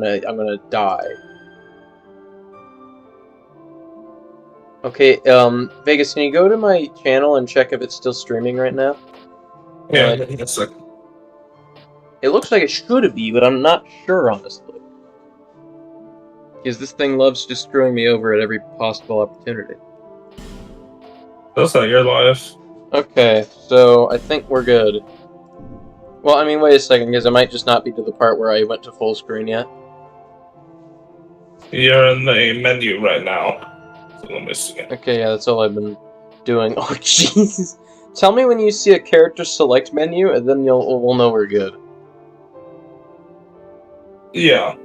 gonna die. Okay, Vegas, can you go to my channel and check if it's still streaming right now? Yeah, in a second. It looks like it should be, but I'm not sure, honestly. Because this thing loves just screwing me over at every possible opportunity. That's not your life. Okay, so I think we're good. Well, I mean, wait a second, because I might just not be to the part where I went to full screen yet. You're in the menu right now. So let me see. Okay, yeah, that's all I've been doing. Oh, jeez. Tell me when you see a character select menu, and then we'll know we're good. Yeah.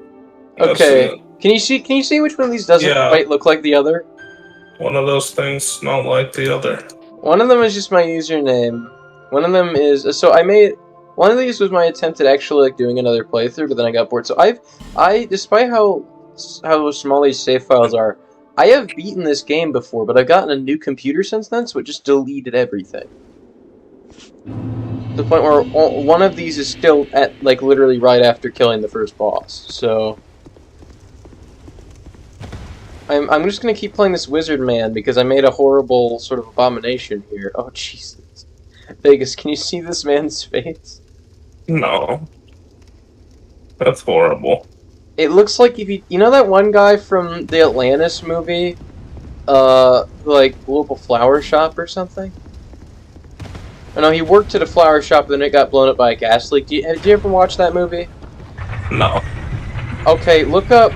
Okay. Can you see which one of these doesn't quite look like the other? One of those things not like the other. One of them is just my username. One of them is one of these was my attempt at actually like doing another playthrough, but then I got bored. So despite how small these save files are, I have beaten this game before, but I've gotten a new computer since then, so it just deleted everything. To the point where one of these is still at, like, literally right after killing the first boss, so... I'm just gonna keep playing this wizard man, because I made a horrible sort of abomination here. Oh, Jesus. Vegas, can you see this man's face? No. That's horrible. It looks like if you know that one guy from the Atlantis movie, who like blew up a flower shop or something? Oh, no, he worked at a flower shop and then it got blown up by a gas leak. Did you ever watch that movie? No. Okay, look up.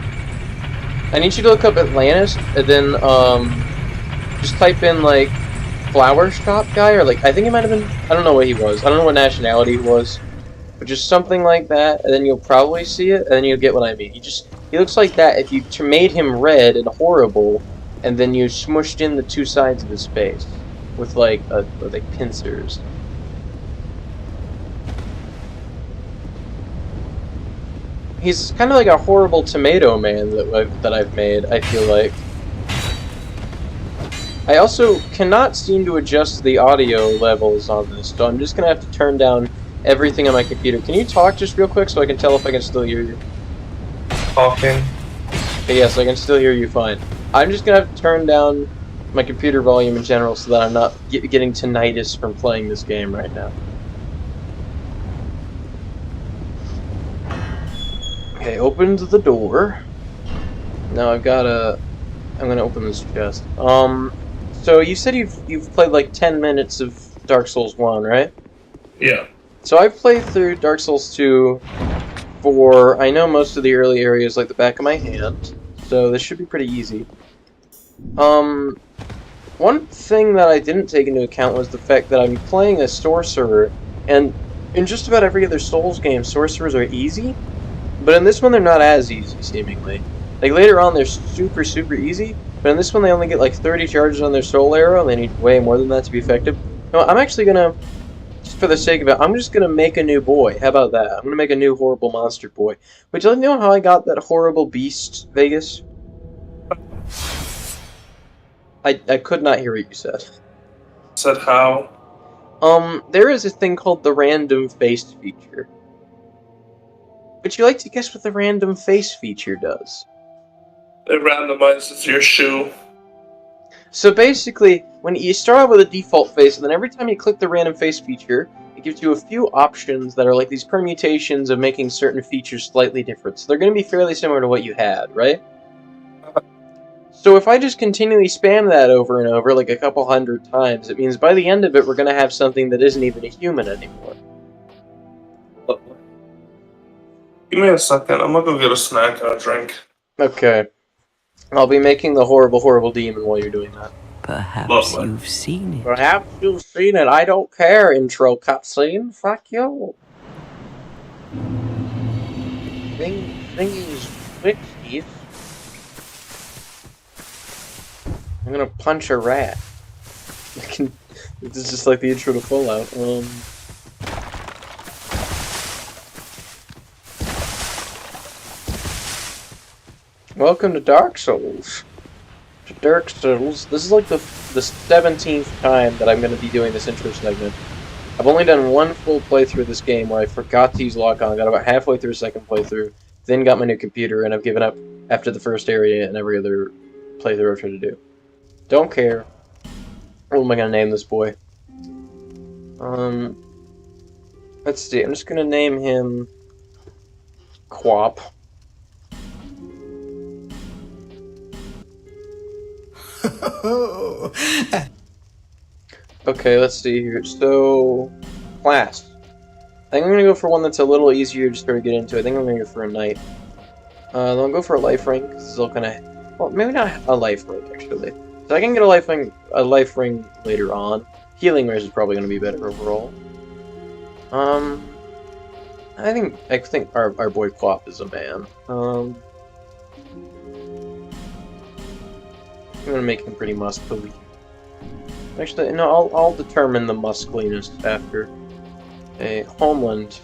I need you to look up Atlantis and then just type in like flower shop guy, or like I think he might have been. I don't know what he was. I don't know what nationality he was. But just something like that, and then you'll probably see it, and then you'll get what I mean. He looks like that if you made him red and horrible, and then you smushed in the two sides of his face with like pincers. He's kind of like a horrible tomato man that I've made, I feel like. I also cannot seem to adjust the audio levels on this, so I'm just gonna have to turn down everything on my computer. Can you talk just real quick so I can tell if I can still hear you? Talking. Okay, yes, I can still hear you fine. I'm just gonna have to turn down my computer volume in general so that I'm not getting tinnitus from playing this game right now. Okay, opened the door. Now I'm gonna open this chest. So you said you've played like 10 minutes of Dark Souls 1, right? Yeah. So I've played through Dark Souls 2 for, I know most of the early areas like the back of my hand, so this should be pretty easy. One thing that I didn't take into account was the fact that I'm playing a sorcerer, and in just about every other Souls game, sorcerers are easy, but in this one they're not as easy, seemingly. Like, later on they're super, super easy, but in this one they only get like 30 charges on their soul arrow, and they need way more than that to be effective. No, I'm actually gonna... just for the sake of it, I'm just gonna make a new boy. How about that? I'm gonna make a new horrible monster boy. Would you like to know how I got that horrible beast, Vegas? I could not hear what you said. Said how? There is a thing called the random face feature. Would you like to guess what the random face feature does? It randomizes your shoe. So basically, when you start out with a default face, and then every time you click the random face feature, it gives you a few options that are like these permutations of making certain features slightly different. So they're going to be fairly similar to what you had, right? So if I just continually spam that over and over, like a couple hundred times, it means by the end of it, we're going to have something that isn't even a human anymore. Give me a second. I'm gonna go get a snack and a drink. Okay. I'll be making the horrible, horrible demon while you're doing that. Perhaps you've seen it. Perhaps you've seen it. I don't care, intro cutscene. Fuck you. Things witches. I'm gonna punch a rat. This is just like the intro to Fallout. Welcome to Dark Souls. Dark Souls. This is like the 17th time that I'm going to be doing this intro segment. I've only done one full playthrough of this game where I forgot to use lock-on. Got about halfway through a second playthrough. then got my new computer, and I've given up after the first area and every other playthrough I've tried to do. Don't care. What am I gonna name this boy? Let's see. I'm just gonna name him Quap. Okay, let's see here. So, class. I think I'm gonna go for one that's a little easier to start to get into. I think I'm gonna go for a knight. Then I'll go for a life ring. This is all kind of, well, maybe not a life ring actually. So I can get a life ring later on. Healing rares is probably gonna be better overall. I think our boy Quap is a man. I'm gonna make him pretty muscly. Actually, no, I'll determine the muscliness after. A homeland.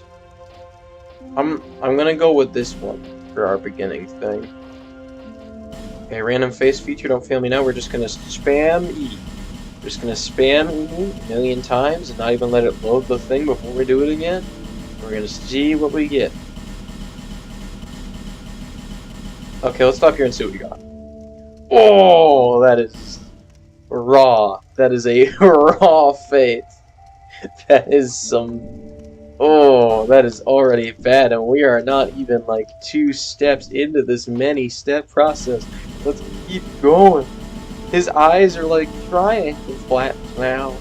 I'm gonna go with this one for our beginning thing. Okay, random face feature, don't fail me now. We're just gonna spam E. We're just gonna spam E a million times and not even let it load the thing before we do it again. We're gonna see what we get. Okay, let's stop here and see what we got. Oh, that is raw. That is a raw face. That is some... Oh, that is already bad, and we are not even like 2 steps into this many-step process. Let's keep going. His eyes are like triangle flat now.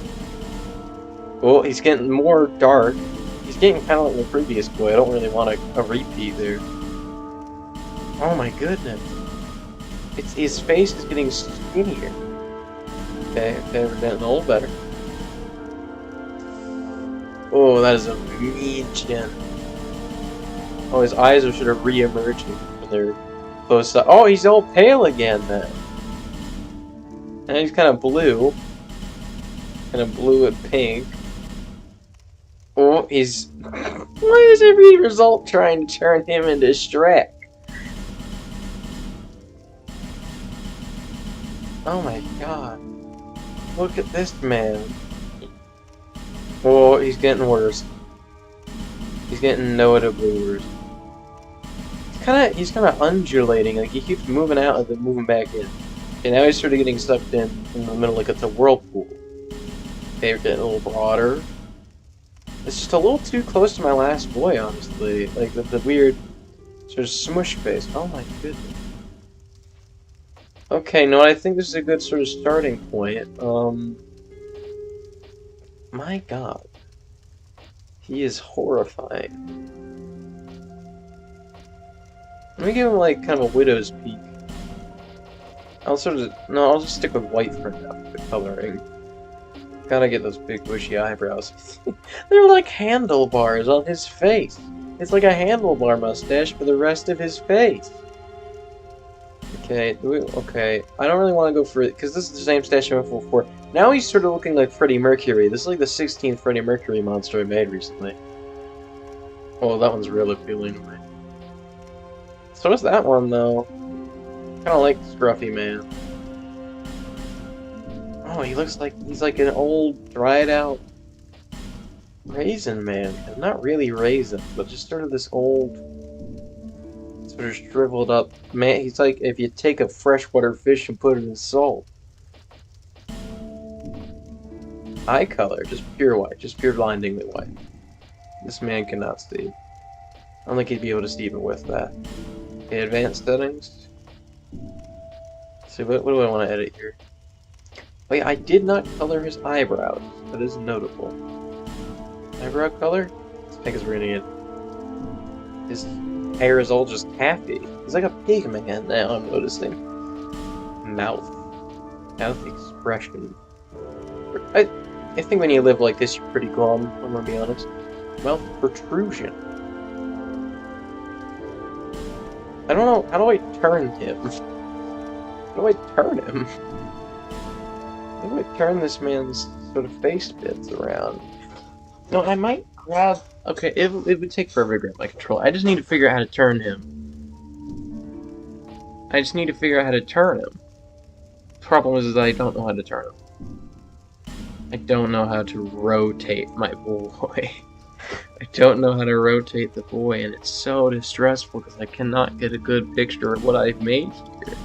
Oh, he's getting more dark. He's getting kind of like the previous boy. I don't really want a repeat there. Oh my goodness. His face is getting skinnier. Okay, we're getting a little better. Oh, that is a mean chin. Oh, his eyes are sort of re-emerging when they're close up. Oh, he's all pale again then. And he's kind of blue. Kind of blue and pink. Oh, he's... Why is every result trying to turn him into Shrek? Oh my god. Look at this man. Oh, he's getting worse. He's getting notably worse. He's kinda undulating, like he keeps moving out and then moving back in. Okay, now he's sort of getting sucked in the middle like it's a whirlpool. Okay, we're getting a little broader. It's just a little too close to my last boy, honestly. Like the weird sort of smush face. Oh my goodness. Okay, no, I think this is a good sort of starting point. My god. He is horrifying. Let me give him like kind of a widow's peak. I'll just stick with white for now, the coloring. Gotta get those big bushy eyebrows. They're like handlebars on his face. It's like a handlebar mustache for the rest of his face. Okay, okay. I don't really want to go for it, because this is the same stash I went for before. Now he's sort of looking like Freddie Mercury. This is like the 16th Freddie Mercury monster I made recently. Oh, that one's real appealing to me. So does that one, though. Kind of like Scruffy Man. Oh, he looks like he's like an old, dried-out raisin man. Not really raisin, but just sort of this old... sort of shriveled up man. He's like if you take a freshwater fish and put it in salt. Eye color, just pure white, just pure blindingly white. This man cannot see. I don't think he'd be able to see even with that. Okay, advanced settings. Let's see, what do I want to edit here? Wait, I did not color his eyebrows. That is notable. Eyebrow color? I think it's we're gonna get his hair is all just taffy. He's like a pig man now, I'm noticing. Mouth expression. I think when you live like this, you're pretty glum, I'm gonna be honest. Mouth protrusion. I don't know, how do I turn him? How do I turn him? How do I turn this man's sort of face bits around? No, I might grab... Okay, it would take forever to grab my controller. I just need to figure out how to turn him. I just need to figure out how to turn him. The problem is that I don't know how to turn him. I don't know how to rotate my boy. I don't know how to rotate the boy, and it's so distressful because I cannot get a good picture of what I've made here.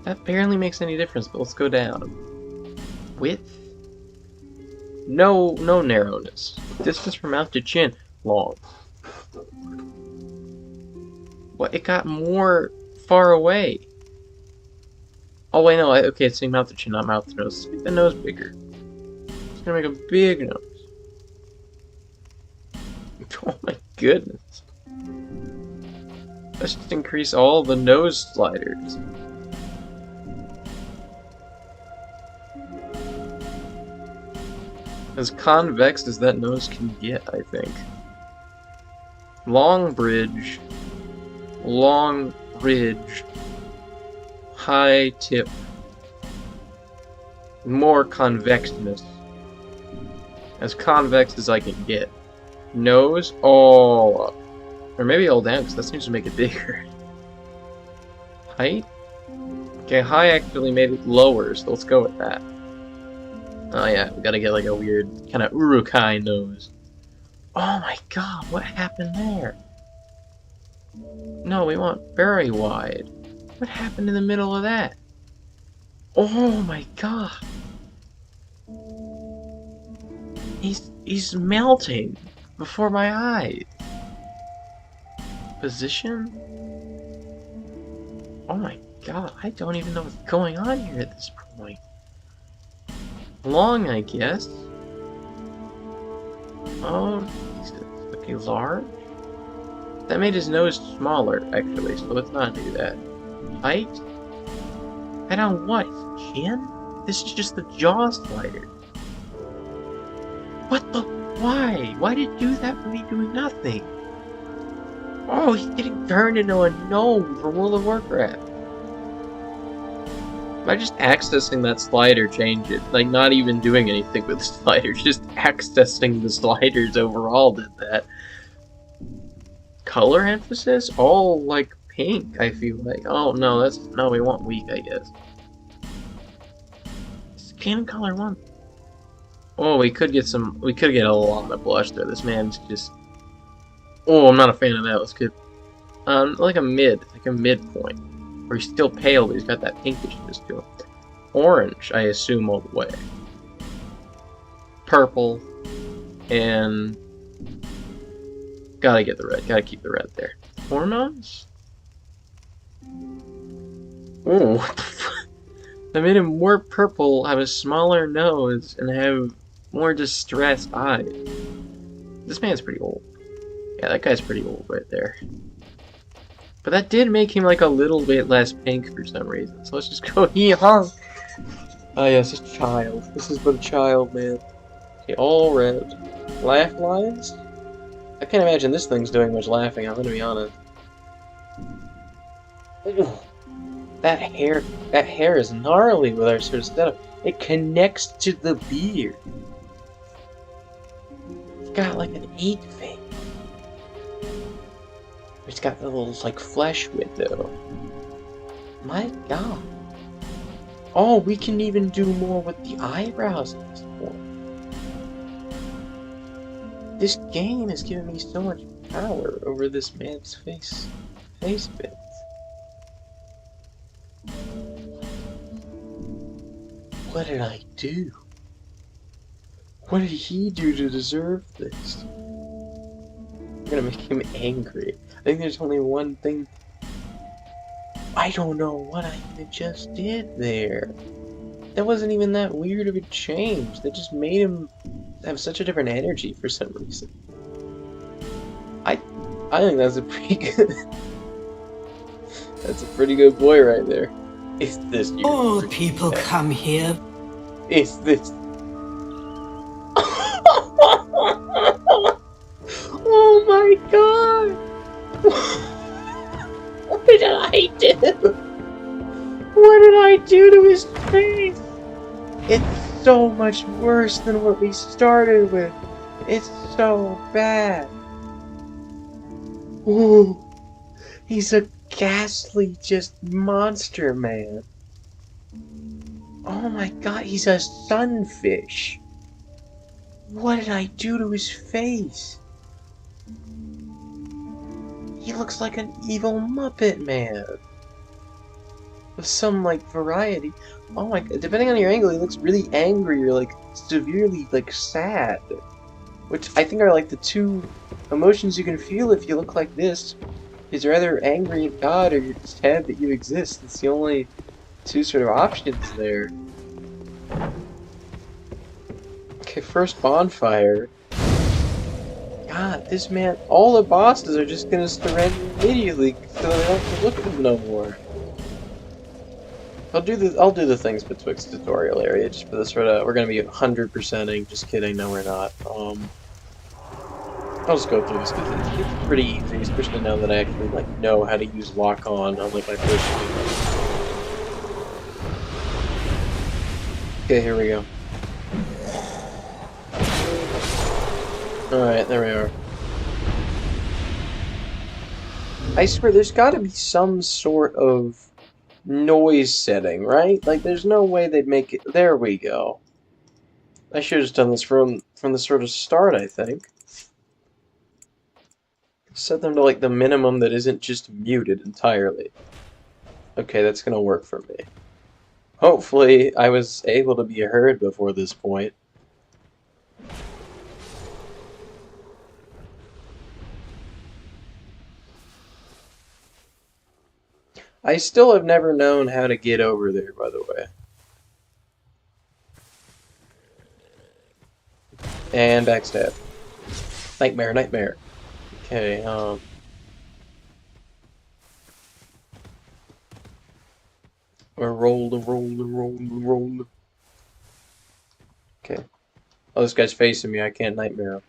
That barely makes any difference, but let's go down. Width? No narrowness. Distance from mouth to chin, long. What? It got more far away. Oh wait, no. Okay, it's saying mouth to chin, not mouth to nose. Let's make the nose bigger. It's gonna make a big nose. Oh my goodness. Let's just increase all the nose sliders. As convex as that nose can get, I think. Long bridge, high tip, more convexness. As convex as I can get. Nose all up. Or maybe all down, because that seems to make it bigger. Height? Okay, high actually made it lower, so let's go with that. Oh yeah, we gotta get like a weird kind of urukai nose. Oh my god, what happened there? No, we want very wide. What happened in the middle of that? Oh my god. He's melting before my eyes. Position? Oh my god, I don't even know what's going on here at this point. Long, I guess. Oh, okay, large? That made his nose smaller, actually, so let's not do that. Height? Height on what? Chin? This is just the jaw slider. What the? Why? Why did it do that for me doing nothing? Oh, he's getting turned into a gnome from World of Warcraft. By just accessing that slider, change it. Like, not even doing anything with the sliders, just accessing the sliders overall did that. Color emphasis? All, like, pink, I feel like. Oh, no, that's... No, we want weak, I guess. Skin color 1. Oh, we could get some... We could get a lot of blush there. This man's just... Oh, I'm not a fan of that. Let's get... like a midpoint. Where he's still pale, but he's got that pinkishness to him. Orange, I assume, all the way. Purple. And... Gotta get the red. Gotta keep the red there. Hormones? Oh, what the fuck? I made him more purple, have a smaller nose, and have more distressed eyes. This man's pretty old. Yeah, that guy's pretty old right there. But that did make him like a little bit less pink for some reason. So let's just go hee-haw. Ah yes, a child. This is but a child, man. Okay, all red. Laugh lines? I can't imagine this thing's doing much laughing, I'm gonna be honest. Ooh, that hair is gnarly with our sort of setup. It connects to the beard. It's got like an 8 face. It's got the little, like, flesh window. My god. Oh, we can even do more with the eyebrows at this point. This game is giving me so much power over this man's face bits. What did I do? What did he do to deserve this? I'm gonna make him angry. I think there's only one thing. I don't know what I even just did there. That wasn't even that weird of a change. That just made him have such a different energy for some reason. I think that's a pretty good. That's a pretty good boy right there. Is this you? All people come here. Is this? Oh my god! What did I do? What did I do to his face? It's so much worse than what we started with. It's so bad. Ooh, he's a ghastly, just monster man. Oh my god, he's a sunfish. What did I do to his face? He looks like an evil Muppet Man. With some, like, variety. Oh my god, depending on your angle, he looks really angry or, like, severely, like, sad. Which I think are, like, the two emotions you can feel if you look like this. Is you're either angry at God or you're sad that you exist. It's the only two sort of options there. Okay, first bonfire. God, this man, all the bosses are just gonna surrender immediately, so they don't have to look at them no more. I'll do the things betwixt tutorial area just for the sort of, we're gonna be 100%ing, just kidding, no we're not. I'll just go through this because it's pretty easy, especially now that I actually like know how to use lock on, unlike my first game. Okay, here we go. Alright, there we are. I swear, there's gotta be some sort of noise setting, right? Like, there's no way they'd make it... There we go. I should have just done this from the sort of start, I think. Set them to, like, the minimum that isn't just muted entirely. Okay, that's gonna work for me. Hopefully, I was able to be heard before this point. I still have never known how to get over there, by the way. And backstab. Nightmare, nightmare. Okay, Or roll. Okay. Oh, this guy's facing me. I can't nightmare him.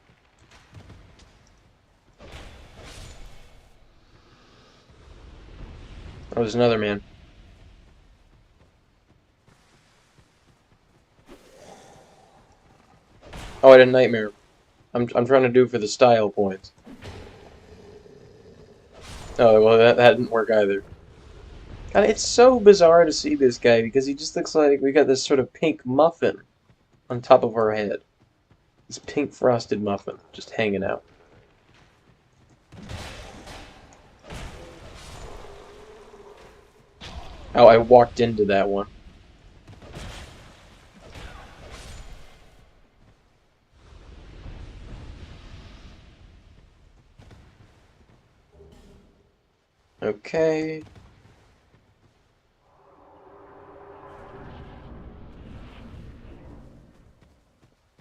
Oh, there's another man. Oh, I didn't nightmare him. I'm trying to do it for the style points. Oh, well, that didn't work either. God, it's so bizarre to see this guy because he just looks like we got this sort of pink muffin on top of our head. This pink frosted muffin just hanging out. Oh, I walked into that one. Okay.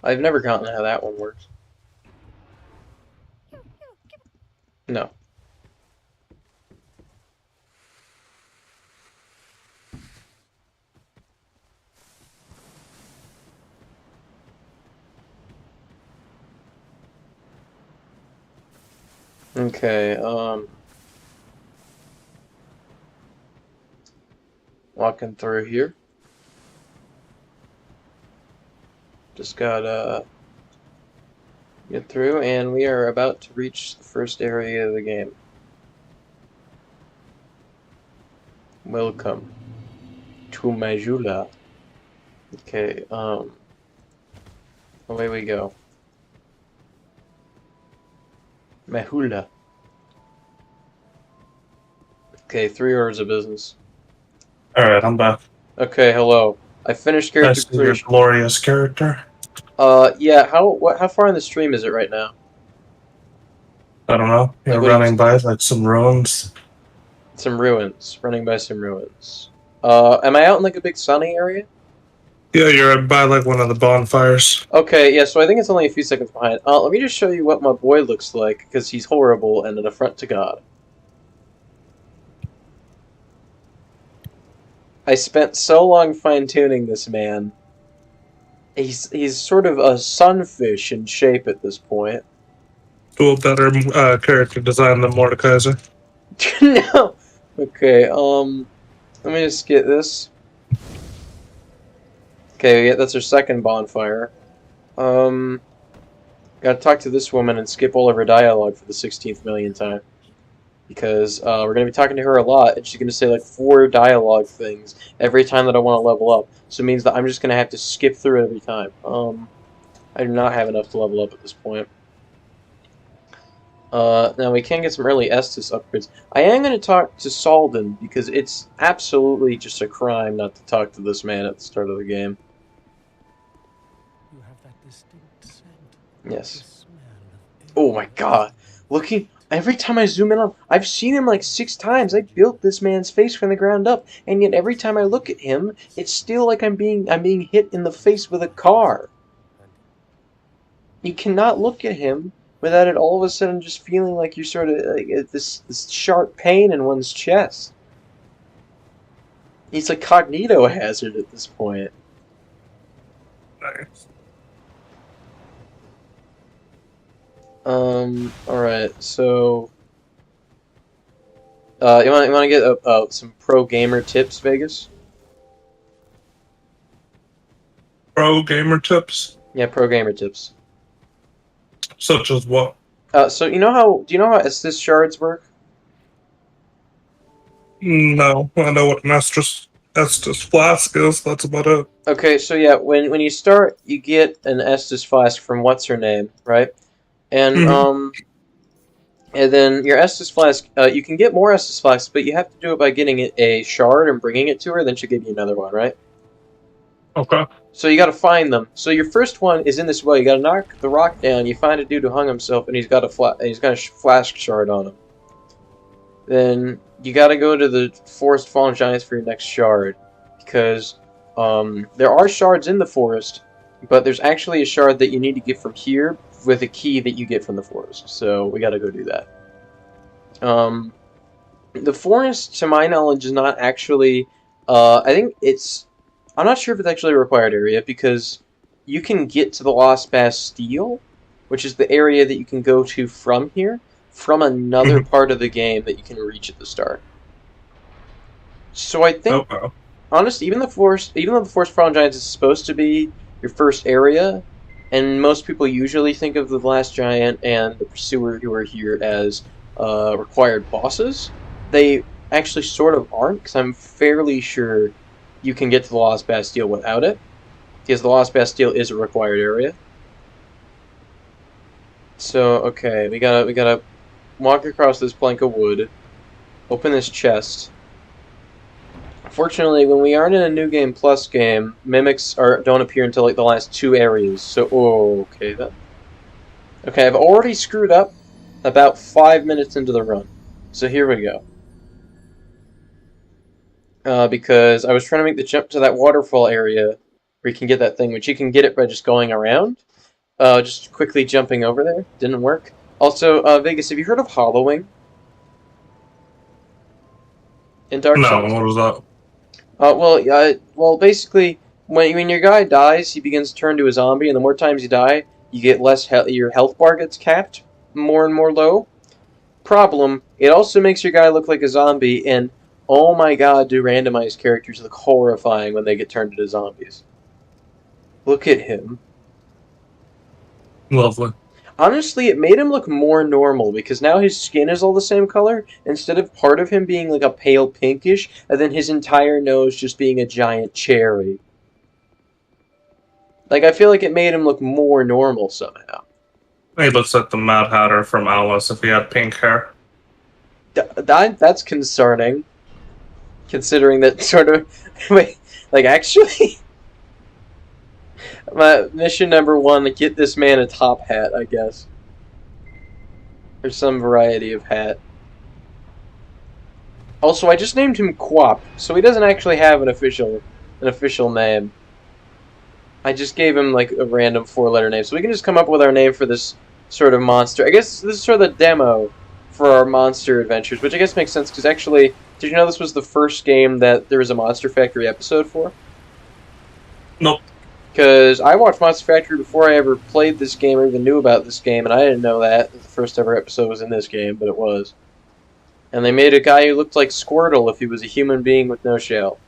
I've never gotten how that one works. No. Okay, walking through here. Just gotta get through, and we are about to reach the first area of the game. Welcome to Majula. Okay, away we go. Mahula. Okay, 3 orders of business. Alright, I'm back. Okay, hello. I finished I character see your creation. glorious character. Yeah, how far in the stream is it right now? I don't know. You're Like, what do you running by like some ruins. Some ruins. Running by some ruins. Am I out in like a big sunny area? Yeah, you're by like one of the bonfires. Okay, yeah, so I think it's only a few seconds behind. Let me just show you what my boy looks like, because he's horrible and an affront to God. I spent so long fine-tuning this man. He's sort of a sunfish in shape at this point. Do a better character design than Mordekaiser. No! Okay, let me just get this. Okay, yeah, that's our second bonfire. Gotta talk to this woman and skip all of her dialogue for the 16th millionth time. Because, we're gonna be talking to her a lot, and she's gonna say, like, 4 dialogue things every time that I want to level up. So it means that I'm just gonna have to skip through it every time. I do not have enough to level up at this point. Now we can get some early Estus upgrades. I am going to talk to Salden, because it's absolutely just a crime not to talk to this man at the start of the game. You have that distinct scent. Yes. Oh my god. Looking, every time I zoom in on, I've seen him like 6 times. I built this man's face from the ground up, and yet every time I look at him, it's still like I'm being hit in the face with a car. You cannot look at him without it all of a sudden just feeling like you're sort of like this sharp pain in one's chest. He's a cognito hazard at this point. Nice. Alright, so you want to get some pro gamer tips, Vegas? Pro gamer tips? Yeah, pro gamer tips. Such as what? So do you know how Estus shards work? No, I know what an Estus flask is. That's about it. Okay, so yeah, when you start, you get an Estus flask from what's her name, right? And and then your Estus flask, you can get more Estus flasks, but you have to do it by getting a shard and bringing it to her. Then she'll give you another one, right? Okay. So you got to find them. So your first one is in this well. You got to knock the rock down. You find a dude who hung himself, and he's got a flask shard on him. Then you got to go to the Forest Fallen Giants for your next shard, because there are shards in the forest, but there's actually a shard that you need to get from here with a key that you get from the forest. So we got to go do that. The forest, to my knowledge, is not actually. I think it's. I'm not sure if it's actually a required area, because you can get to the Lost Bastille, which is the area that you can go to from here, from another part of the game that you can reach at the start. So I think, honestly, even though the Forest Fallen Giants is supposed to be your first area, and most people usually think of the Last Giant and the Pursuer who are here as required bosses, they actually sort of aren't, because I'm fairly sure you can get to the Lost Bastille without it, because the Lost Bastille is a required area. So, okay, we gotta walk across this plank of wood, open this chest. Fortunately, when we aren't in a New Game Plus game, mimics don't appear until like the last 2 areas. So, okay then. Okay, I've already screwed up about 5 minutes into the run. So here we go. Because I was trying to make the jump to that waterfall area where you can get that thing, which you can get it by just going around. Just quickly jumping over there. Didn't work. Also, Vegas, have you heard of hollowing? In Dark Souls? No, what was that? Well, basically, when your guy dies, he begins to turn to a zombie, and the more times you die, you get less your health bar gets capped more and more low. Problem, it also makes your guy look like a zombie, and oh my god, do randomized characters look horrifying when they get turned into zombies. Look at him. Lovely. Honestly, it made him look more normal, because now his skin is all the same color, instead of part of him being like a pale pinkish, and then his entire nose just being a giant cherry. Like, I feel like it made him look more normal somehow. He looks like the Mad Hatter from Alice if he had pink hair. That's concerning. Considering that sort of... Wait, like, actually... My mission number 1, get this man a top hat, I guess. Or some variety of hat. Also, I just named him Quap, so he doesn't actually have an official name. I just gave him, like, a random 4-letter name, so we can just come up with our name for this sort of monster. I guess this is sort of the demo for our monster adventures, which I guess makes sense, because actually, did you know this was the first game that there was a Monster Factory episode for? Nope. Because I watched Monster Factory before I ever played this game or even knew about this game, and I didn't know that the first ever episode was in this game, but it was. And they made a guy who looked like Squirtle if he was a human being with no shell.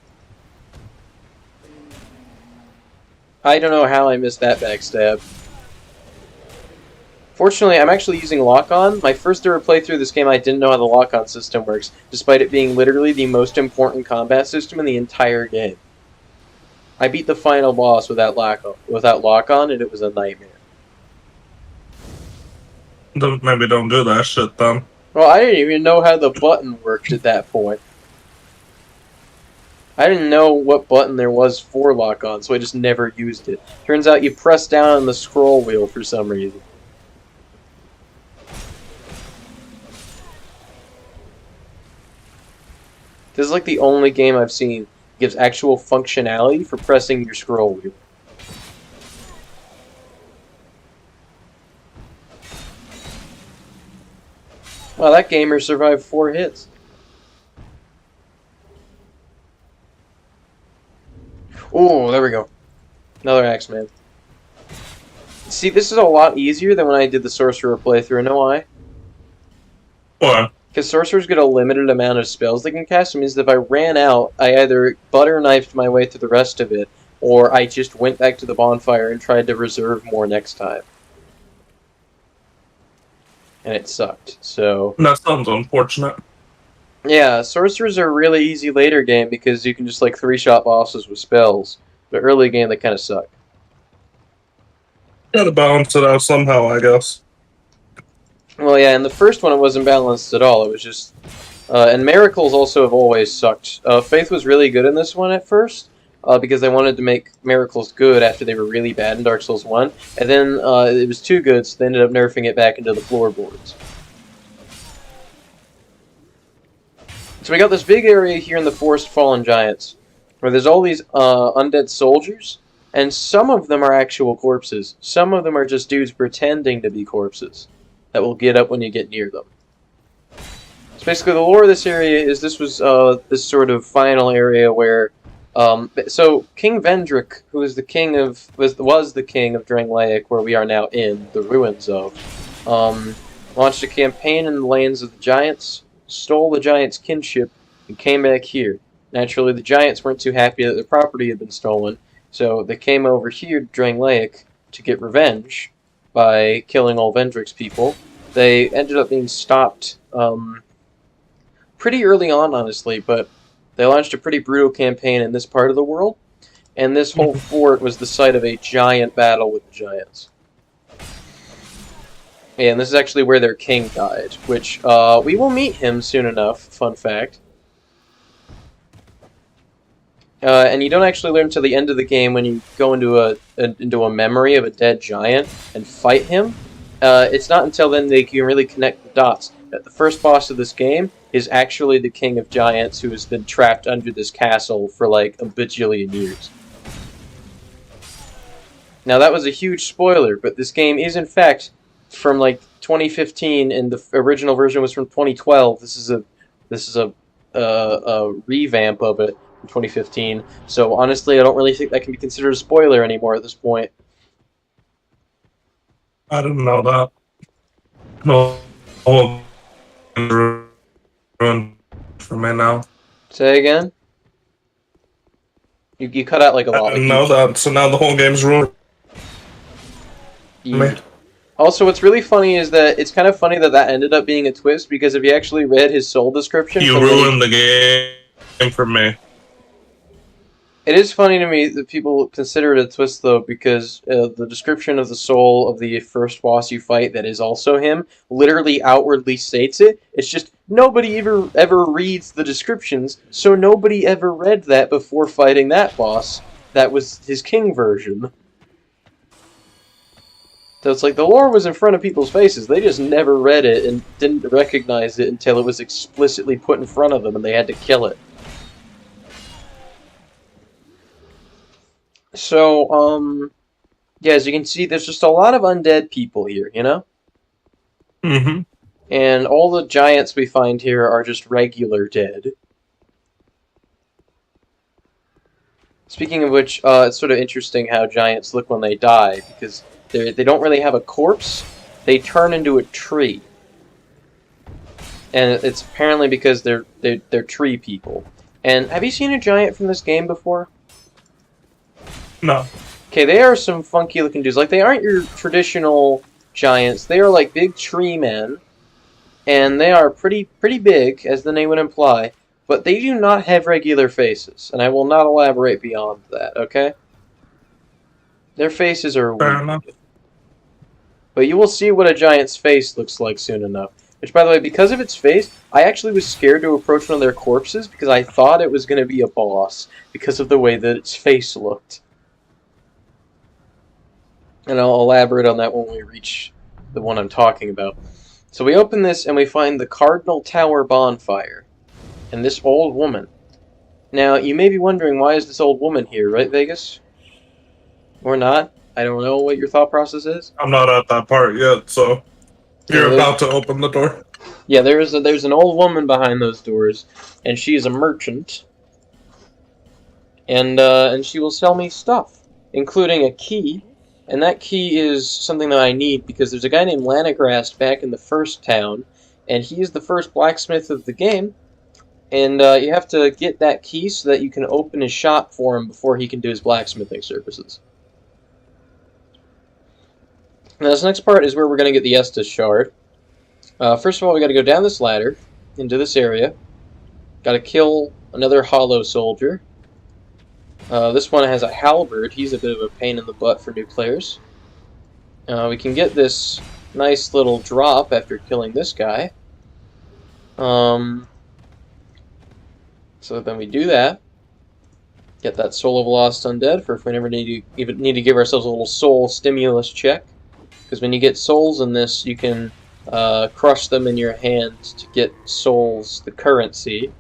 I don't know how I missed that backstab. Fortunately, I'm actually using lock-on. My first ever playthrough of this game, I didn't know how the lock-on system works, despite it being literally the most important combat system in the entire game. I beat the final boss without lock-on, and it was a nightmare. Maybe don't do that shit then. Well, I didn't even know how the button worked at that point. I didn't know what button there was for lock-on, so I just never used it. Turns out you press down on the scroll wheel for some reason. This is like the only game I've seen that gives actual functionality for pressing your scroll wheel. Wow, that gamer survived 4 hits. Oh, there we go. Another Axeman. See, this is a lot easier than when I did the Sorcerer playthrough. Know why? Why? Because Sorcerers get a limited amount of spells they can cast. It means that if I ran out, I either butter knifed my way through the rest of it, or I just went back to the bonfire and tried to reserve more next time. And it sucked, so... That sounds unfortunate. Yeah, Sorcerers are a really easy later game because you can just, like, 3-shot bosses with spells. But early game, they kind of suck. Gotta balance it out somehow, I guess. Well, yeah, in the first one it wasn't balanced at all. It was just... and Miracles also have always sucked. Faith was really good in this one at first, because they wanted to make Miracles good after they were really bad in Dark Souls 1. And then it was too good, so they ended up nerfing it back into the floorboards. So we got this big area here in the Forest Fallen Giants, where there's all these undead soldiers, and some of them are actual corpses. Some of them are just dudes pretending to be corpses that will get up when you get near them. So basically the lore of this area is this was this sort of final area where so King Vendrick, who is the king of was the king of Drangleic, where we are now in the ruins of, launched a campaign in the lands of the giants, stole the giants' kinship, and came back here. Naturally, the giants weren't too happy that their property had been stolen, so they came over here to Drangleic to get revenge by killing all Vendrick's people. They ended up being stopped pretty early on, honestly, but they launched a pretty brutal campaign in this part of the world, and this whole fort was the site of a giant battle with the giants. And this is actually where their king died, which we will meet him soon enough, fun fact. And you don't actually learn until the end of the game when you go into a memory of a dead giant and fight him. It's not until then that you can really connect the dots. That the first boss of this game is actually the king of giants who has been trapped under this castle for like a bajillion years. Now that was a huge spoiler, but this game is in fact from like 2015, and the original version was from 2012. This is a revamp of it from 2015. So honestly, I don't really think that can be considered a spoiler anymore at this point. I didn't know that. No, ruined for me now. Say again? You cut out like a lot. I didn't know that, so now the whole game's ruined for me. Also, what's really funny is that it's kind of funny that that ended up being a twist, because if you actually read his soul description... You ruined the game for me. It is funny to me that people consider it a twist, though, because the description of the soul of the first boss you fight that is also him literally outwardly states it. It's just nobody ever reads the descriptions, so nobody ever read that before fighting that boss. That was his king version. So it's like the lore was in front of people's faces. They just never read it and didn't recognize it until it was explicitly put in front of them and they had to kill it. So, yeah, as you can see, there's just a lot of undead people here, you know? Mm-hmm. And all the giants we find here are just regular dead. Speaking of which, it's sort of interesting how giants look when they die, because they don't really have a corpse, they turn into a tree. And it's apparently because they're tree people. And have you seen a giant from this game before? No. Okay, they are some funky looking dudes. Like, they aren't your traditional giants. They are like big tree men. And they are pretty big, as the name would imply. But they do not have regular faces. And I will not elaborate beyond that, okay? Their faces are Fair weird. enough. But you will see what a giant's face looks like soon enough. Which, by the way, because of its face, I actually was scared to approach one of their corpses because I thought it was going to be a boss because of the way that its face looked. And I'll elaborate on that when we reach the one I'm talking about. So we open this and we find the Cardinal Tower bonfire. And this old woman. Now, you may be wondering, why is this old woman here, right, Vegas? Or not? I don't know what your thought process is. I'm not at that part yet, so you're Yeah, about to open the door. yeah, there's an old woman behind those doors, and she is a merchant. And she will sell me stuff, including a key. And that key is something that I need because there's a guy named Lanagrast back in the first town, and he is the first blacksmith of the game. And you have to get that key so that you can open his shop for him before he can do his blacksmithing services. Now this next part is where we're going to get the Estus shard. First of all, we got to go down this ladder into this area. Got to kill another hollow soldier. This one has a halberd. He's a bit of a pain in the butt for new players. We can get this nice little drop after killing this guy. So then we do that. Get that Soul of Lost Undead for if we never need to give ourselves a little soul stimulus check. Because when you get souls in this, you can crush them in your hand to get souls, the currency.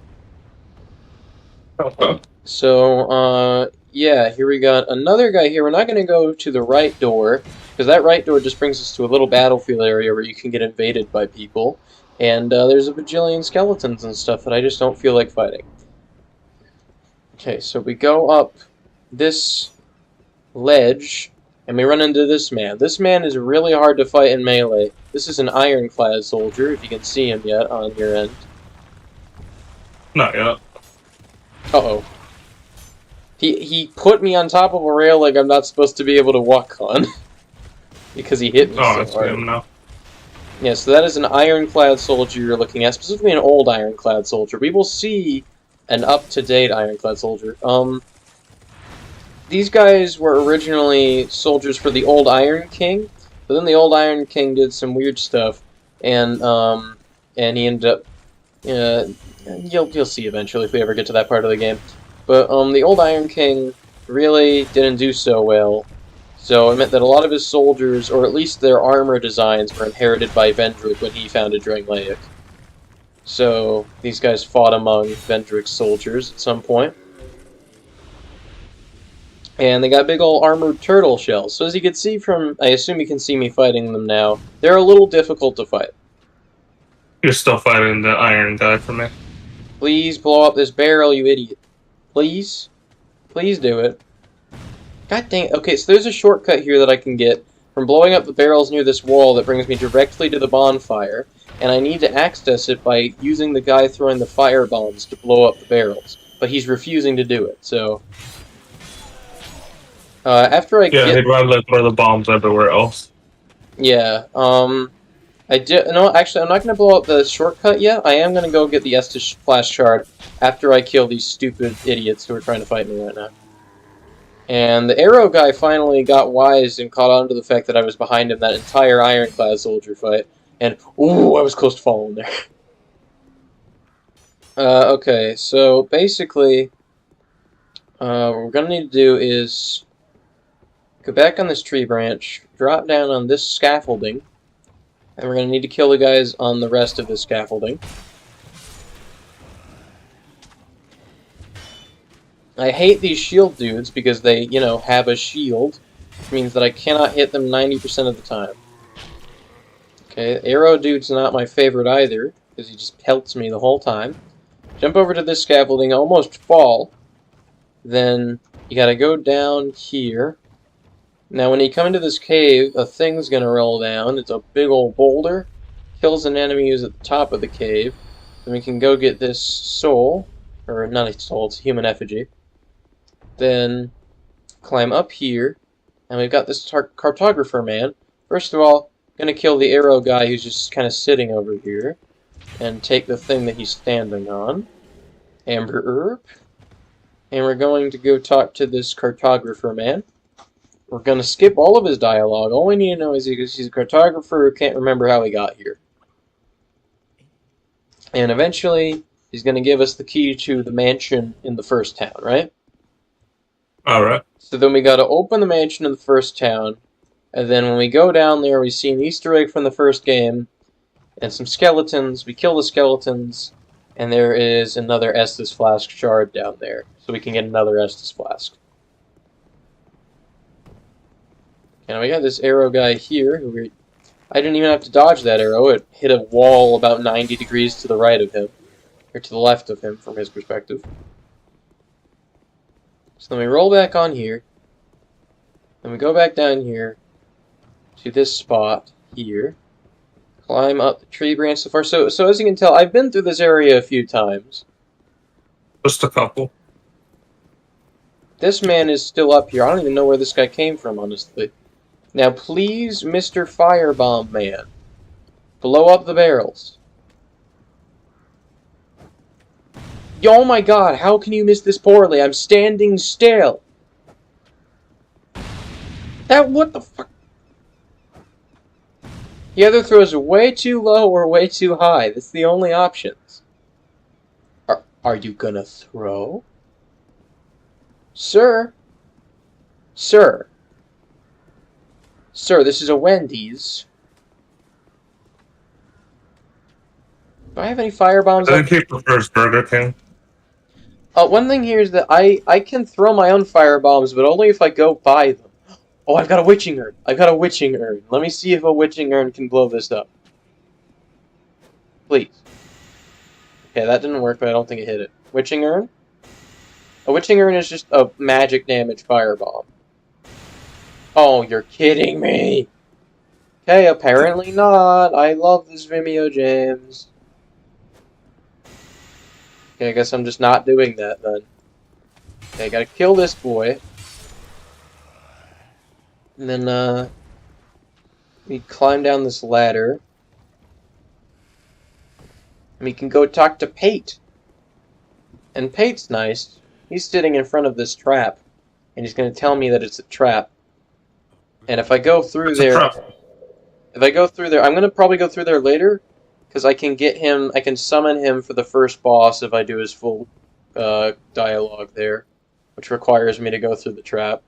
So, yeah, here we got another guy here. We're not going to go to the right door, because that right door just brings us to a little battlefield area where you can get invaded by people. And there's a bajillion skeletons and stuff that I just don't feel like fighting. Okay, so we go up this ledge, and we run into this man. This man is really hard to fight in melee. This is an ironclad soldier, if you can see him yet on your end. Not yet. Uh-oh. He put me on top of a rail like I'm not supposed to be able to walk on. Because he hit me Oh, I so see hard. him now. Yeah, so that is an ironclad soldier you're looking at, specifically an old ironclad soldier. We will see an up-to-date ironclad soldier. These guys were originally soldiers for the old Iron King, but then the old Iron King did some weird stuff, and he ended up, you'll see eventually if we ever get to that part of the game. But the old Iron King really didn't do so well, so it meant that a lot of his soldiers, or at least their armor designs, were inherited by Vendrick when he founded Drangleic. So these guys fought among Vendrick's soldiers at some point. And they got big old armored turtle shells. So as you can see from, I assume you can see me fighting them now, they're a little difficult to fight. You're still fighting the iron guy for me. Please blow up this barrel, you idiot. Please? Please do it. God dang it. Okay, so there's a shortcut here that I can get from blowing up the barrels near this wall that brings me directly to the bonfire, and I need to access it by using the guy throwing the fire bombs to blow up the barrels. But he's refusing to do it, so... after I Yeah, get... he'd rather throw the bombs everywhere else. Yeah, no, actually, I'm not going to blow up the shortcut yet. I am going to go get the Estus Flash Shard after I kill these stupid idiots who are trying to fight me right now. And the arrow guy finally got wise and caught on to the fact that I was behind him that entire ironclad soldier fight. And, ooh, I was close to falling there. Okay, so basically, what we're going to need to do is go back on this tree branch, drop down on this scaffolding, and we're going to need to kill the guys on the rest of the scaffolding. I hate these shield dudes because they, you know, have a shield, which means that I cannot hit them 90% of the time. Okay, arrow dude's not my favorite either, because he just pelts me the whole time. Jump over to this scaffolding, almost fall. Then you gotta go down here. Now when you come into this cave, a thing's gonna roll down. It's a big old boulder. Kills an enemy who's at the top of the cave. Then we can go get this soul. Or not a soul, it's a human effigy. Then climb up here. And we've got this cartographer man. First of all, gonna kill the arrow guy who's just kind of sitting over here. And take the thing that he's standing on. Amber herb. And we're going to go talk to this cartographer man. We're gonna skip all of his dialogue. All we need to know is he's a cartographer who can't remember how he got here. And eventually, he's gonna give us the key to the mansion in the first town, right? Alright. So then we gotta open the mansion in the first town, and then when we go down there, we see an Easter egg from the first game, and some skeletons. We kill the skeletons, and there is another Estus Flask shard down there, so we can get another Estus Flask. And we got this arrow guy here, who I didn't even have to dodge that arrow. It hit a wall about 90 degrees to the right of him, or to the left of him from his perspective. So then we roll back on here, then we go back down here to this spot here, climb up the tree branch so far. So as you can tell, I've been through this area a few times. Just a couple. This man is still up here. I don't even know where this guy came from, honestly. Now, please, Mr. Firebomb Man, blow up the barrels. Oh my god, how can you miss this poorly? I'm standing still. What the fuck? He either throws way too low or way too high. That's the only options. Are you gonna throw? Sir? Sir? Sir, this is a Wendy's. Do I have any firebombs? I think he prefers Burger King. One thing here is that I can throw my own firebombs, but only if I go by them. Oh, I've got a witching urn. I've got a witching urn. Let me see if a witching urn can blow this up. Please. Okay, that didn't work, but I don't think it hit it. Witching urn? A witching urn is just a magic damage firebomb. Oh, you're kidding me! Okay, apparently not. I love this Vimeo, James. Okay, I guess I'm just not doing that then. Okay, gotta kill this boy. And then, we climb down this ladder. And we can go talk to Pate. And Pate's nice. He's sitting in front of this trap. And he's gonna tell me that it's a trap. And if I go through there... If I go through there... I'm gonna probably go through there later. Because I can get him... I can summon him for the first boss if I do his full dialogue there. Which requires me to go through the trap.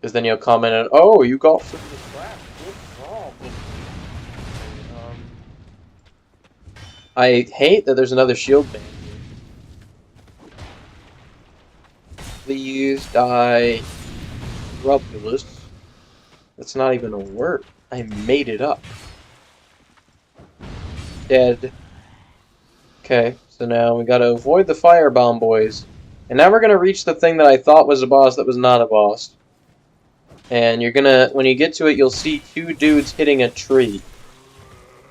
Because then you'll comment on, oh, you got through the trap. Good job. I hate that there's another shield man here. Please die. Rubulus. That's not even a word. I made it up. Dead. Okay, so now we gotta avoid the firebomb boys. And now we're gonna reach the thing that I thought was a boss that was not a boss. And you're gonna, when you get to it, you'll see two dudes hitting a tree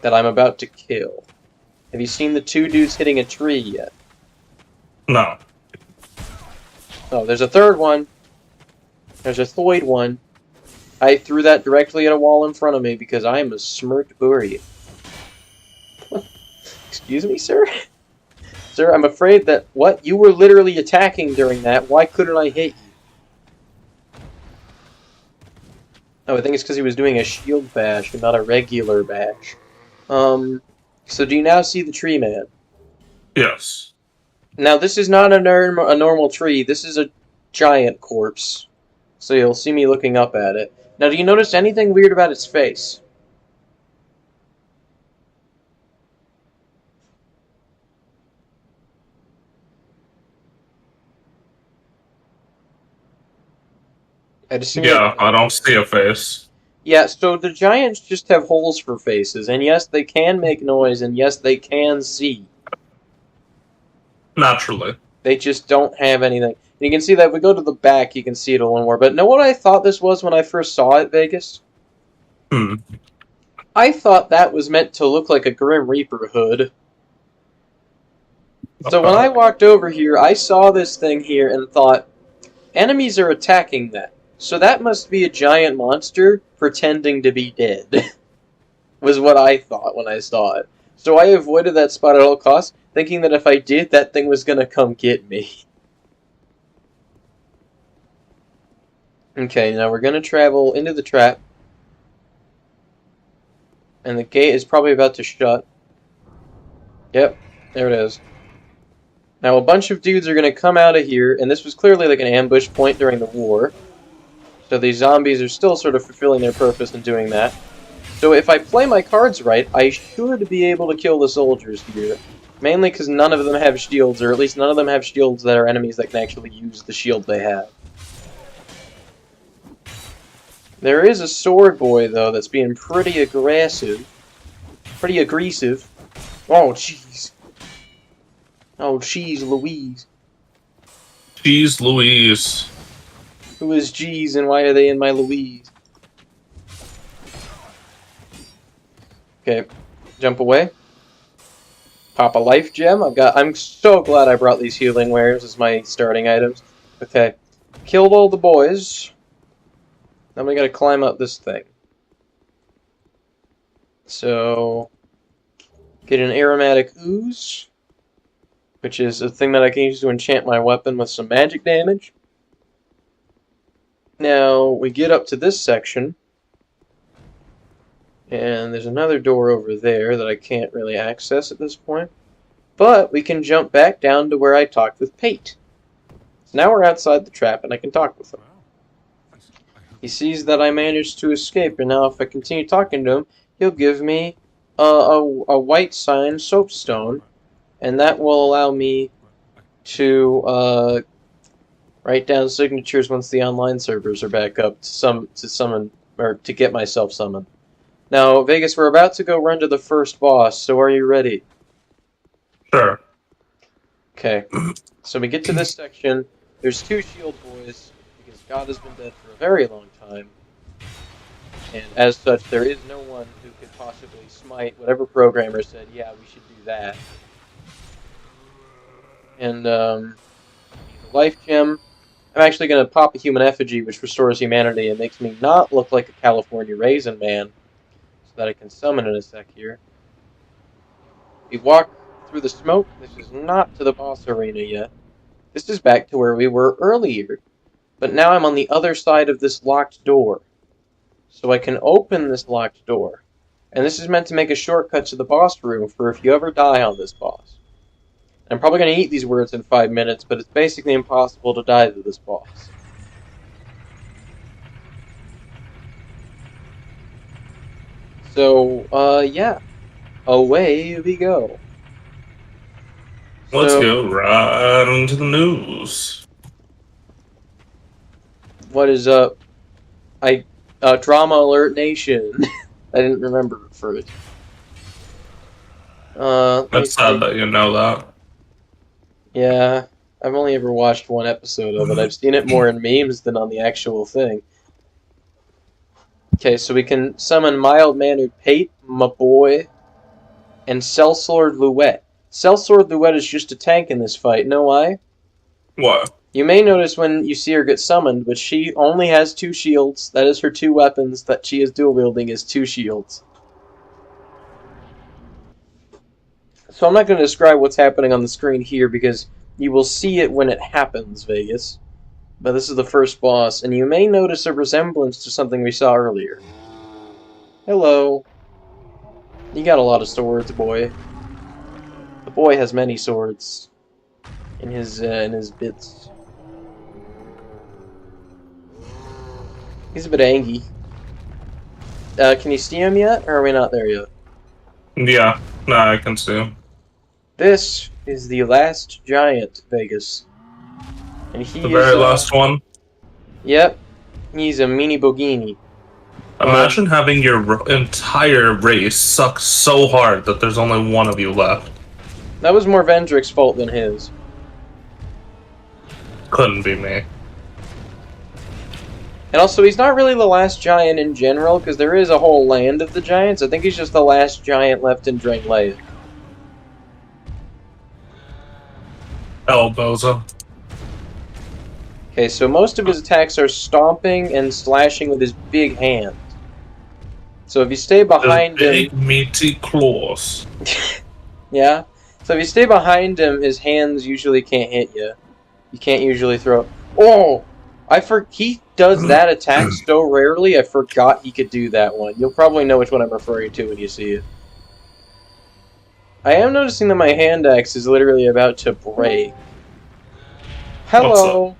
that I'm about to kill. Have you seen the two dudes hitting a tree yet? No. Oh, there's a third one. There's a third one. I threw that directly at a wall in front of me because I am a smirked bury. Excuse me, sir? Sir, I'm afraid that, what? You were literally attacking during that. Why couldn't I hit you? Oh, I think it's because he was doing a shield bash and not a regular bash. So do you now see the tree man? Yes. Now, this is not a normal tree. This is a giant corpse. So you'll see me looking up at it. Now, do you notice anything weird about its face? Yeah, I don't see a face. Yeah, so the giants just have holes for faces, and yes, they can make noise, and yes, they can see. Naturally. They just don't have anything. And you can see that if we go to the back, you can see it a little more. But know what I thought this was when I first saw it, Vegas? I thought that was meant to look like a Grim Reaper hood. So when I walked over here, I saw this thing here and thought, enemies are attacking that. So that must be a giant monster pretending to be dead. Was what I thought when I saw it. So I avoided that spot at all costs, thinking that if I did, that thing was gonna come get me. Okay, now we're gonna travel into the trap. And the gate is probably about to shut. Yep, there it is. Now a bunch of dudes are gonna come out of here, and this was clearly like an ambush point during the war. So these zombies are still sort of fulfilling their purpose in doing that. So if I play my cards right, I should be able to kill the soldiers here. Mainly because none of them have shields, or at least none of them have shields that are enemies that can actually use the shield they have. There is a sword boy, though, that's being pretty aggressive. Pretty aggressive. Oh, jeez. Oh, jeez Louise. Jeez Louise. Who is G's and why are they in my Louise? Okay, jump away. Pop a life gem. I'm so glad I brought these healing wares as my starting items. Okay, killed all the boys. Now we gotta climb up this thing. So, get an aromatic ooze, which is a thing that I can use to enchant my weapon with some magic damage. Now, we get up to this section, and there's another door over there that I can't really access at this point. But we can jump back down to where I talked with Pate. So now we're outside the trap, and I can talk with him. He sees that I managed to escape, and now if I continue talking to him, he'll give me a white sign soapstone, and that will allow me to write down signatures once the online servers are back up to summon or to get myself summoned. Now, Vegas, we're about to go run to the first boss, so are you ready? Sure. Okay. So we get to this section. There's two shield boys because God has been dead for a very long time. And as such, there is no one who could possibly smite whatever programmer said, yeah, we should do that. And, the life gem. I'm actually going to pop a human effigy, which restores humanity and makes me not look like a California Raisin Man, so that I can summon in a sec here. We walk through the smoke. This is not to the boss arena yet. This is back to where we were earlier. But now I'm on the other side of this locked door. So I can open this locked door. And this is meant to make a shortcut to the boss room for if you ever die on this boss. I'm probably going to eat these words in 5 minutes, but it's basically impossible to die to this boss. So, yeah. Away we go. Let's So, go right into the news. what is up? Drama Alert Nation. I didn't remember it first. That's sad that you know that. Yeah, I've only ever watched one episode of it. I've seen it more in memes than on the actual thing. Okay, so we can summon Mild-Mannered Pate, my boy, and Sellsword Louette. Sellsword Louette is just a tank in this fight. Know why? What? You may notice when you see her get summoned, but she only has 2 shields. That is her 2 weapons that she is dual-wielding is 2 shields. So I'm not going to describe what's happening on the screen here because you will see it when it happens, Vegas. But this is the first boss, and you may notice a resemblance to something we saw earlier. Hello. You got a lot of swords, boy. The boy has many swords in his bits. He's a bit angry. Can you see him yet, or are we not there yet? Yeah, nah, I can see. This is the last giant, Vegas. And he The very last one. Yep. He's a mini bogini. Imagine having your entire race suck so hard that there's only one of you left. That was more Vendrick's fault than his. Couldn't be me. And also, he's not really the last giant in general, because there is a whole land of the giants. I think he's just the last giant left in Drangleic. Elboza. Okay, so most of his attacks are stomping and slashing with his big hand. So if you stay behind big, him... meaty claws. Yeah? So if you stay behind him, his hands usually can't hit you. You can't usually throw... Oh! does that attack so rarely, I forgot he could do that one. You'll probably know which one I'm referring to when you see it. I am noticing that my hand axe is literally about to break. Hello!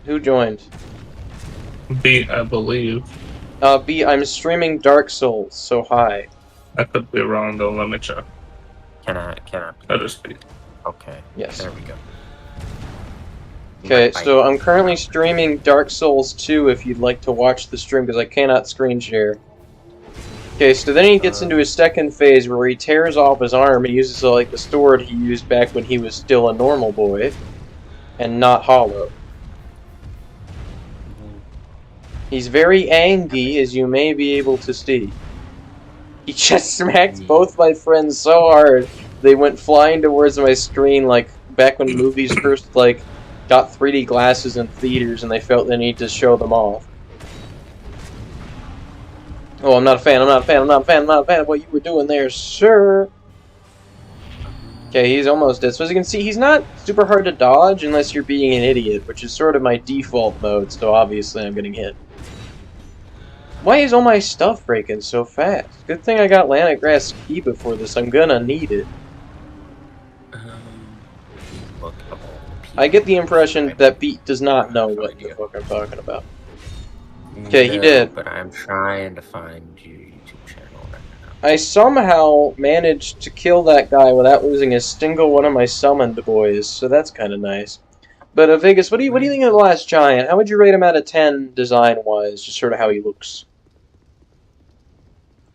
Who joined? B, I believe. B, I'm streaming Dark Souls, so hi. I could be wrong though. Let me check. Can I? That is B. Okay. Yes. There we go. Okay, so I'm currently streaming Dark Souls 2 if you'd like to watch the stream, because I cannot screen share. Okay, so then he gets into his second phase where he tears off his arm and uses like the sword he used back when he was still a normal boy, and not hollow. He's very angry, as you may be able to see. He just smacked both my friends so hard they went flying towards my screen like back when movies first like got 3D glasses in theaters and they felt the need to show them off. Oh, I'm not a fan, I'm not a fan, I'm not a fan, I'm not a fan of what you were doing there, sir. Okay, he's almost dead. So as you can see, he's not super hard to dodge unless you're being an idiot, which is sort of my default mode, so obviously I'm getting hit. Why is all my stuff breaking so fast? Good thing I got Landgrass Key before this, I'm gonna need it. I get the impression that Beat does not know what the fuck I'm talking about. Okay, he did. But I'm trying to find your YouTube channel right now. I somehow managed to kill that guy without losing a single one of my summoned boys, so that's kind of nice. But Vegas, what do you think of the last giant? How would you rate him out of 10 design-wise, just sort of how he looks?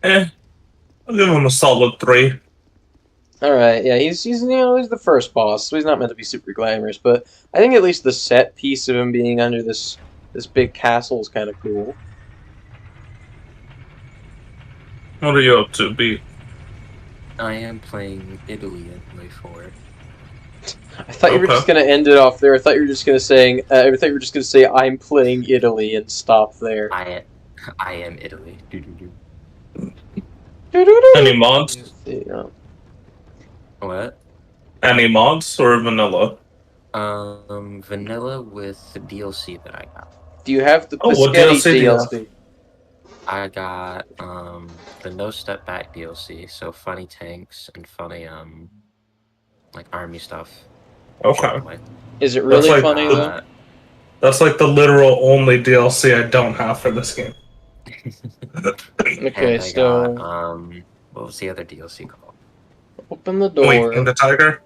I'll give him a solid 3. Alright, yeah, he's he's the first boss, so he's not meant to be super glamorous, but I think at least the set piece of him being under this big castle is kind of cool. What are you up to, B? I am playing Italy at Play 4. I thought you were just gonna end it off there. I thought you were just gonna say I'm playing Italy and stop there. I am Italy. Any mods? What? Any mods or vanilla? Vanilla with the DLC that I got. Do you have the what Biscotti DLC do you have? DLC? I got the No Step Back DLC, so funny tanks and funny like army stuff. Okay. Is it really like funny though? That's like the literal only DLC I don't have for this game. Okay, and I so got, what was the other DLC called? open the door. Wait, in the Tiger?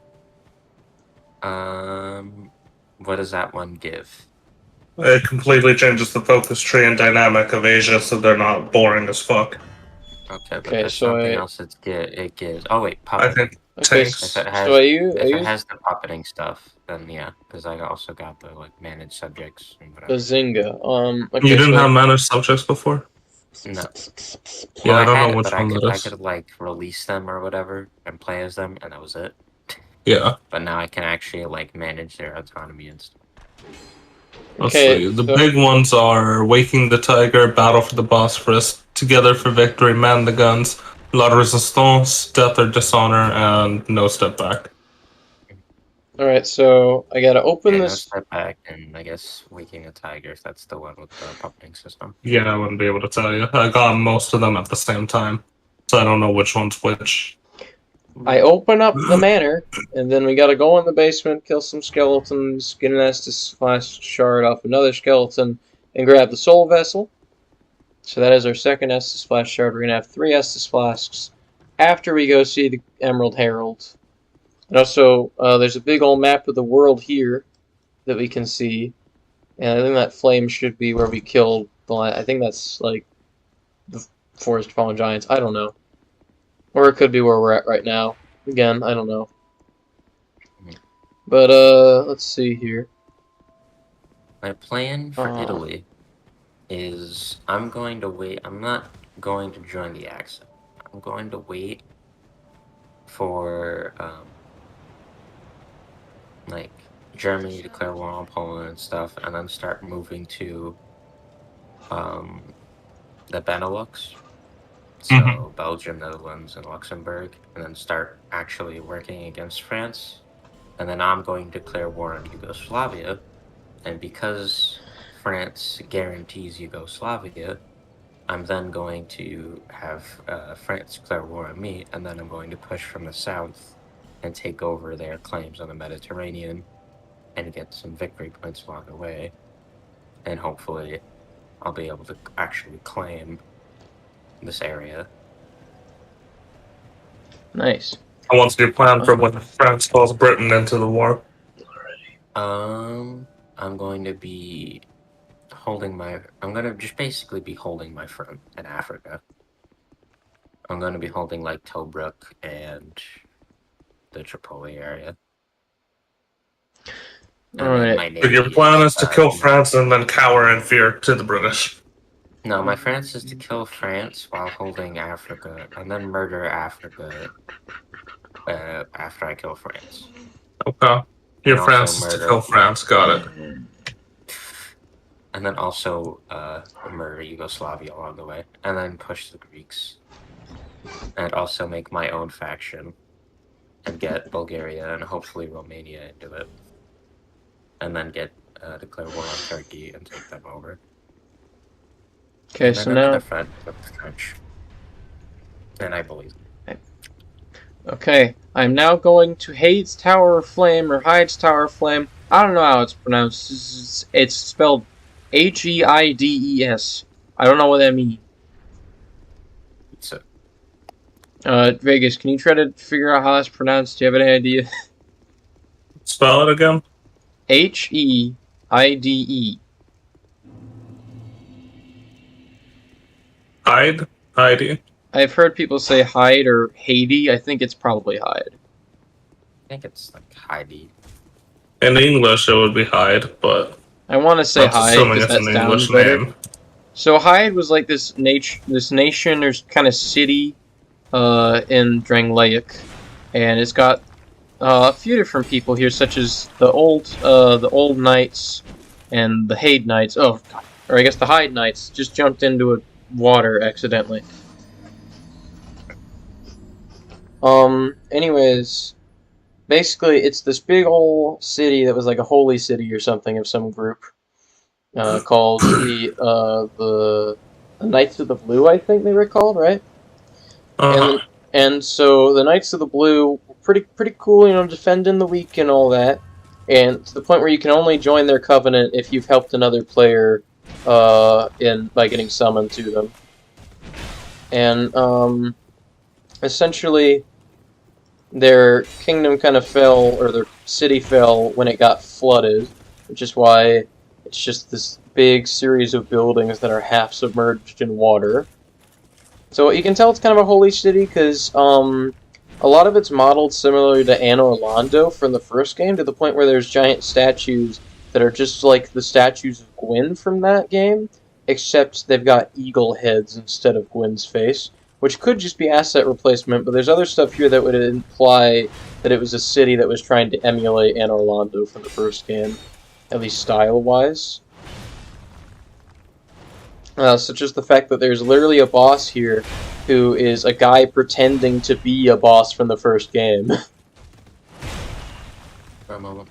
What does that one give? It completely changes the focus tree and dynamic of Asia, so they're not boring as fuck. Okay, but Okay, there's so something else it gives. Oh wait, I puppeting. think Okay, tanks. If it has, so if it has the puppeting stuff, then yeah, because I also got the like managed subjects and whatever. Bazinga. Okay, You didn't so have managed subjects before? No. Yeah, I don't had know it, which but one that I is. could like release them or whatever and play as them, and that was it. Yeah. But now I can actually like manage their autonomy and stuff. Let's Okay, see. The so- big ones are Waking the Tiger, Battle for the Bosphorus, Together for Victory, Man the Guns, La Resistance, Death or Dishonor, and No Step Back. Alright, so I gotta open No this. Step Back, and I guess Waking a Tiger. That's the one with the puppeting system. Yeah, I wouldn't be able to tell you. I got most of them at the same time, so I don't know which one's which. I open up the manor, and then we gotta go in the basement, kill some skeletons, get an Estus Flask shard off another skeleton, and grab the soul vessel. So that is our second Estus Flask shard. We're gonna have 3 Estus Flasks after we go see the Emerald Herald. And also, there's a big old map of the world here that we can see. And I think that flame should be where we killed the I think that's like the Forest of Fallen Giants. I don't know. Or it could be where we're at right now. Again, I don't know. But, let's see here. My plan for Italy is I'm going to wait. I'm not going to join the Axis. I'm going to wait for like Germany to declare war on Poland and stuff, and then start moving to the Benelux. So Belgium, Netherlands, and Luxembourg, and then start actually working against France. And then I'm going to declare war on Yugoslavia, And because France guarantees Yugoslavia, I'm then going to have France declare war on me, and then I'm going to push from the south and take over their claims on the Mediterranean and get some victory points along the way. And hopefully I'll be able to actually claim this area. Nice. And what's your plan for when France calls Britain into the war? I'm going to be holding my... I'm going to just basically be holding my front in Africa. I'm going to be holding, like, Tobruk and the Tripoli area. Alright. So your plan is to kill France and then cower in fear to the British. No, my France is to kill France while holding Africa, and then murder Africa after I kill France. Okay. Your And France also is to murder- kill France, got it. And then also murder Yugoslavia along the way, and then push the Greeks. And also make my own faction, and get Bulgaria and hopefully Romania into it. And then declare war on Turkey and take them over. Okay, And so then now... another fight with the French. And I believe. Okay, I'm now going to Hades Tower of Flame, or Hyde's Tower of Flame. I don't know how it's pronounced. It's spelled Heides. I don't know what that means. So, Vegas, can you try to figure out how that's pronounced? Do you have any idea? Spell it again. Heide. Hide? Heidi? I've heard people say Hyde or Haiti. I think it's probably Hyde. I think it's like Heidi. In English, it would be Hyde, but I want to say that's Hyde assuming because it's that an sounds English better. name. So Hyde was like this nation or kind of city in Drangleic, and it's got a few different people here, such as the old knights and the Hyde knights. Oh, God. Or I guess the Hyde knights just jumped into a water accidentally. Anyways, basically, it's this big old city that was like a holy city or something of some group, called the Knights of the Blue, I think they were called, right? Uh-huh. And so the Knights of the Blue were pretty cool, you know, defending the weak and all that, and to the point where you can only join their covenant if you've helped another player, by getting summoned to them. And essentially, their kingdom kind of fell, or their city fell, when it got flooded, which is why it's just this big series of buildings that are half submerged in water. So you can tell it's kind of a holy city, because a lot of it's modeled similarly to Anne Orlando from the first game, to the point where there's giant statues that are just like the statues of Gwyn from that game, except they've got eagle heads instead of Gwyn's face, which could just be asset replacement, but there's other stuff here that would imply that it was a city that was trying to emulate Anne Orlando from the first game, at least style-wise. Such as the fact that there's literally a boss here who is a guy pretending to be a boss from the first game. For a moment.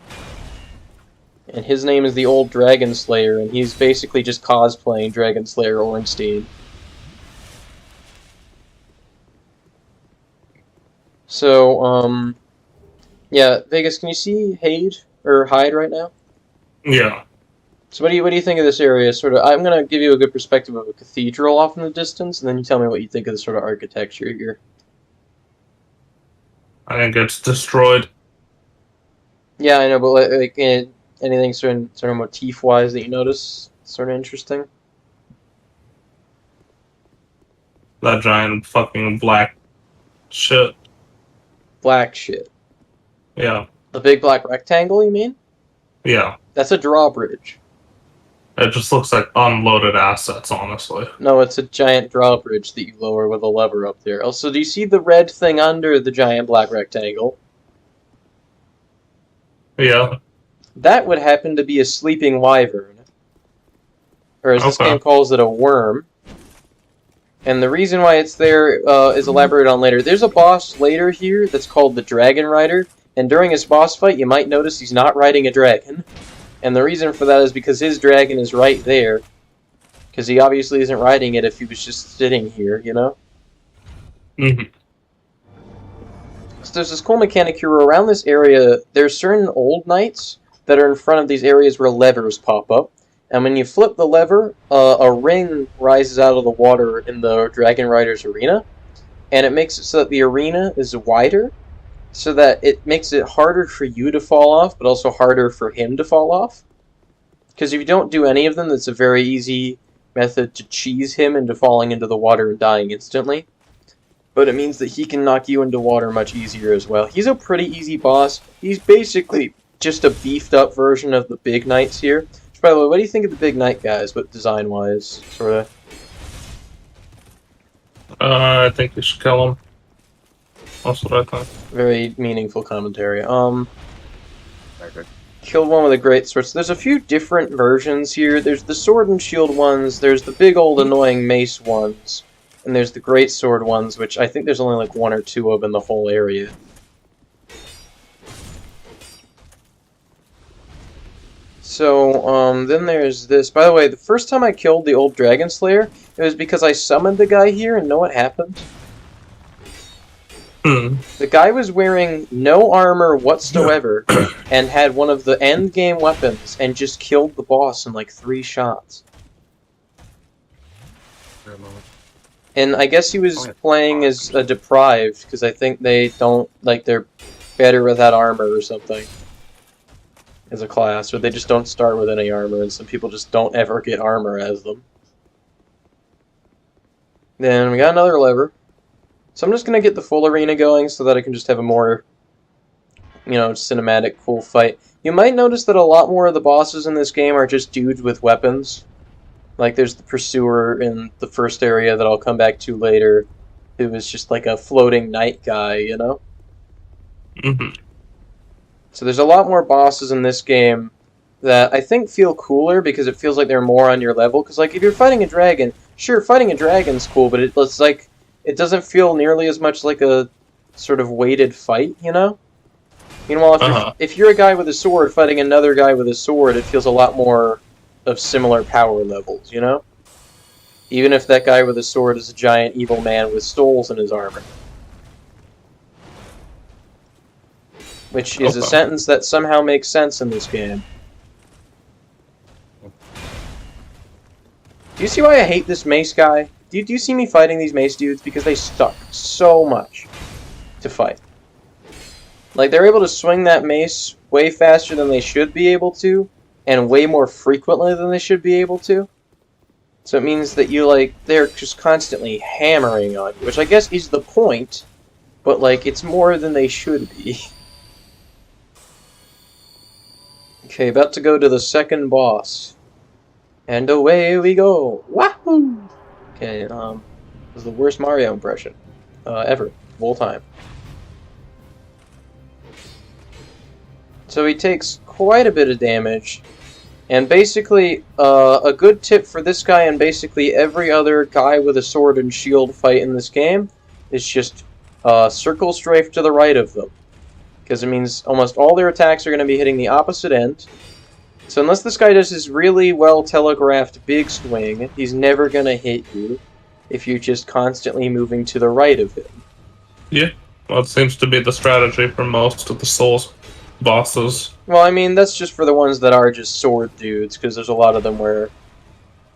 And his name is the Old Dragon Slayer, and he's basically just cosplaying Dragon Slayer Ornstein. So, yeah, Vegas, can you see Hyde right now? Yeah. So what do you think of this area? Sort of, I'm gonna give you a good perspective of a cathedral off in the distance, and then you tell me what you think of the sort of architecture here. I think it's destroyed. Yeah, I know, but like anything sort of motif-wise that you notice sort of interesting? That giant fucking black shit. Black shit. Yeah. The big black rectangle, you mean? Yeah. That's a drawbridge. It just looks like unloaded assets, honestly. No, it's a giant drawbridge that you lower with a lever up there. Also, do you see the red thing under the giant black rectangle? Yeah. That would happen to be a sleeping wyvern. Or as this Okay. game calls it, a worm. And the reason why it's there is elaborated on later. There's a boss later here that's called the Dragon Rider, and during his boss fight, you might notice he's not riding a dragon. And the reason for that is because his dragon is right there. Because he obviously isn't riding it if he was just sitting here, you know? Mm-hmm. So there's this cool mechanic here where around this area, there's certain old knights that are in front of these areas where levers pop up. And when you flip the lever, a ring rises out of the water in the Dragon Rider's arena. And it makes it so that the arena is wider, so that it makes it harder for you to fall off, but also harder for him to fall off. Because if you don't do any of them, that's a very easy method to cheese him into falling into the water and dying instantly. But it means that he can knock you into water much easier as well. He's a pretty easy boss. He's basically just a beefed up version of the big knights here. Which, by the way, what do you think of the big knight guys, but design-wise, sort of? I think you should kill him. That's what I think. Very meaningful commentary. Very good. Killed one with a great sword. So there's a few different versions here. There's the sword and shield ones, there's the big old annoying mace ones, and there's the great sword ones, which I think there's only like one or two of in the whole area. So, then there's this. By the way, the first time I killed the old Dragon Slayer, it was because I summoned the guy here, and know what happened? The guy was wearing no armor whatsoever, and had one of the end game weapons, and just killed the boss in like 3 shots. And I guess he was playing as a deprived, because I think they don't, like, they're better without armor or something. As a class, or they just don't start with any armor, and some people just don't ever get armor as them. Then we got another lever. So I'm just going to get the full arena going so that I can just have a more, you know, cinematic, cool fight. You might notice that a lot more of the bosses in this game are just dudes with weapons. Like there's the Pursuer in the first area that I'll come back to later, who is just like a floating knight guy, you know? Mm-hmm. So there's a lot more bosses in this game that I think feel cooler because it feels like they're more on your level. Because like if you're fighting a dragon, sure, fighting a dragon's cool, but it's like it doesn't feel nearly as much like a sort of weighted fight, you know? Meanwhile, if you're a guy with a sword fighting another guy with a sword, it feels a lot more of similar power levels, you know? Even if that guy with a sword is a giant evil man with stoles in his armor. Which is a sentence that somehow makes sense in this game. Do you see why I hate this mace guy? Do you see me fighting these mace dudes? Because they suck so much to fight. Like, they're able to swing that mace way faster than they should be able to, and way more frequently than they should be able to. So it means that you, like, they're just constantly hammering on you, which I guess is the point, but, like, it's more than they should be. Okay, about to go to the second boss. And away we go! Wahoo! Okay, this is the worst Mario impression ever, of all time. So he takes quite a bit of damage, and basically, a good tip for this guy and basically every other guy with a sword and shield fight in this game is just circle strafe to the right of them. Because it means almost all their attacks are going to be hitting the opposite end. So unless this guy does his really well telegraphed big swing, he's never going to hit you if you're just constantly moving to the right of him. Yeah, well, it seems to be the strategy for most of the Souls bosses. Well, I mean, that's just for the ones that are just sword dudes, because there's a lot of them where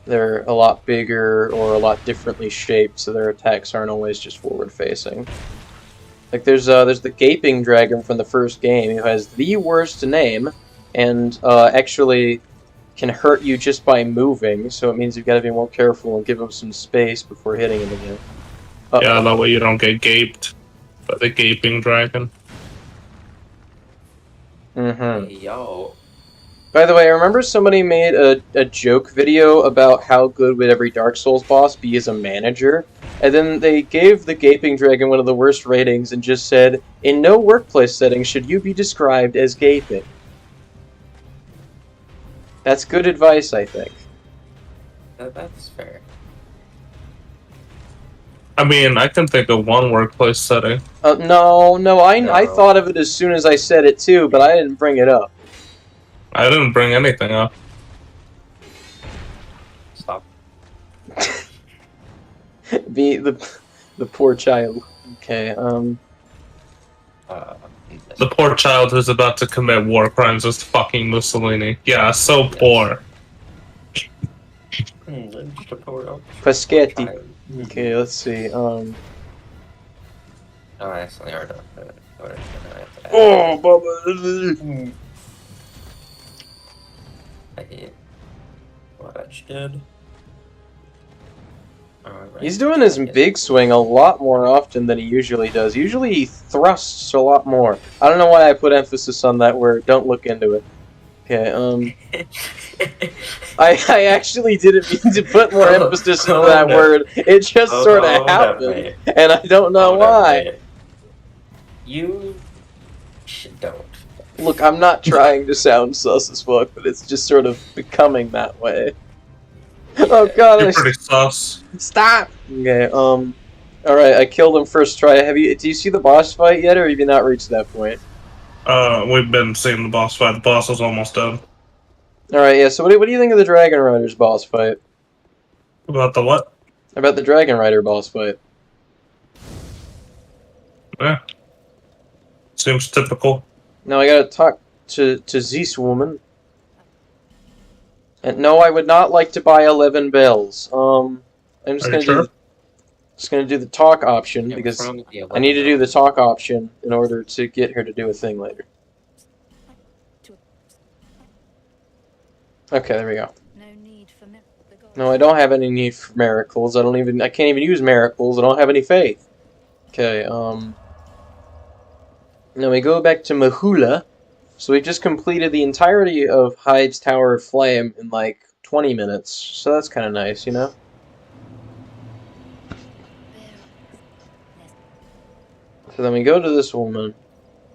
they're a lot bigger or a lot differently shaped, so their attacks aren't always just forward-facing. Like, there's the Gaping Dragon from the first game, who has the worst name, and actually can hurt you just by moving, so it means you've got to be more careful and give him some space before hitting him again. Yeah, that way you don't get gaped by the Gaping Dragon. Mm-hmm. Hey, yo. By the way, I remember somebody made a joke video about how good would every Dark Souls boss be as a manager, and then they gave the Gaping Dragon one of the worst ratings and just said, in no workplace setting should you be described as gaping. That's good advice, I think. That's fair. I mean, I can think of one workplace setting. No, I thought of it as soon as I said it too, but I didn't bring it up. I didn't bring anything up. Stop. The poor child. Okay, The poor child who's about to commit war crimes is fucking Mussolini. Yeah, so poor. Just a poor Paschetti. child. Okay, let's see, Oh, I actually already done. Oh, Bubba! I hate what I just did. Alright. He's doing his big swing a lot more often than he usually does. Usually he thrusts a lot more. I don't know why I put emphasis on that word. Don't look into it. Okay, I actually didn't mean to put more emphasis into that word. It just sort of happened, and I don't know why. You don't. Look, I'm not trying to sound sus as fuck, but it's just sort of becoming that way. Oh god, You're pretty sus. stop! Okay, alright, I killed him first try. Do you see the boss fight yet, or have you not reached that point? We've been seeing the boss fight. The boss is almost dead. Alright, yeah, so what do you think of the Dragon Rider's boss fight? About the what? About the Dragon Rider boss fight. Yeah. Seems typical. Now I gotta talk to this woman. And no, I would not like to buy 11 bells. I'm just gonna do the talk option because I need to do the talk option in order to get her to do a thing later. Okay, there we go. No, I don't have any need for miracles. I can't even use miracles. I don't have any faith. Okay, now we go back to Mahula. So we just completed the entirety of Hyde's Tower of Flame in like 20 minutes. So that's kind of nice, you know? So then we go to this woman,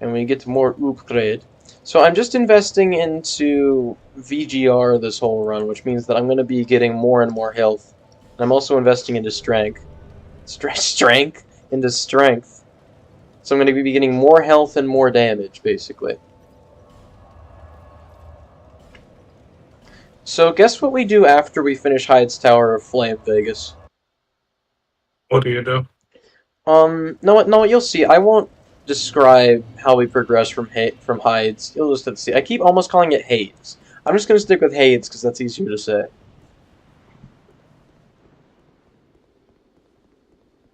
and we get more upgrade. So I'm just investing into VGR this whole run, which means that I'm going to be getting more and more health. And I'm also investing into strength. Strength? Into strength. So I'm going to be getting more health and more damage, basically. So guess what we do after we finish Hyde's Tower of Flame, Vegas? What do you do? No, you'll see. I won't describe how we progress from Hyde's. You'll just have to see. I keep almost calling it Hades. I'm just going to stick with Hades because that's easier to say.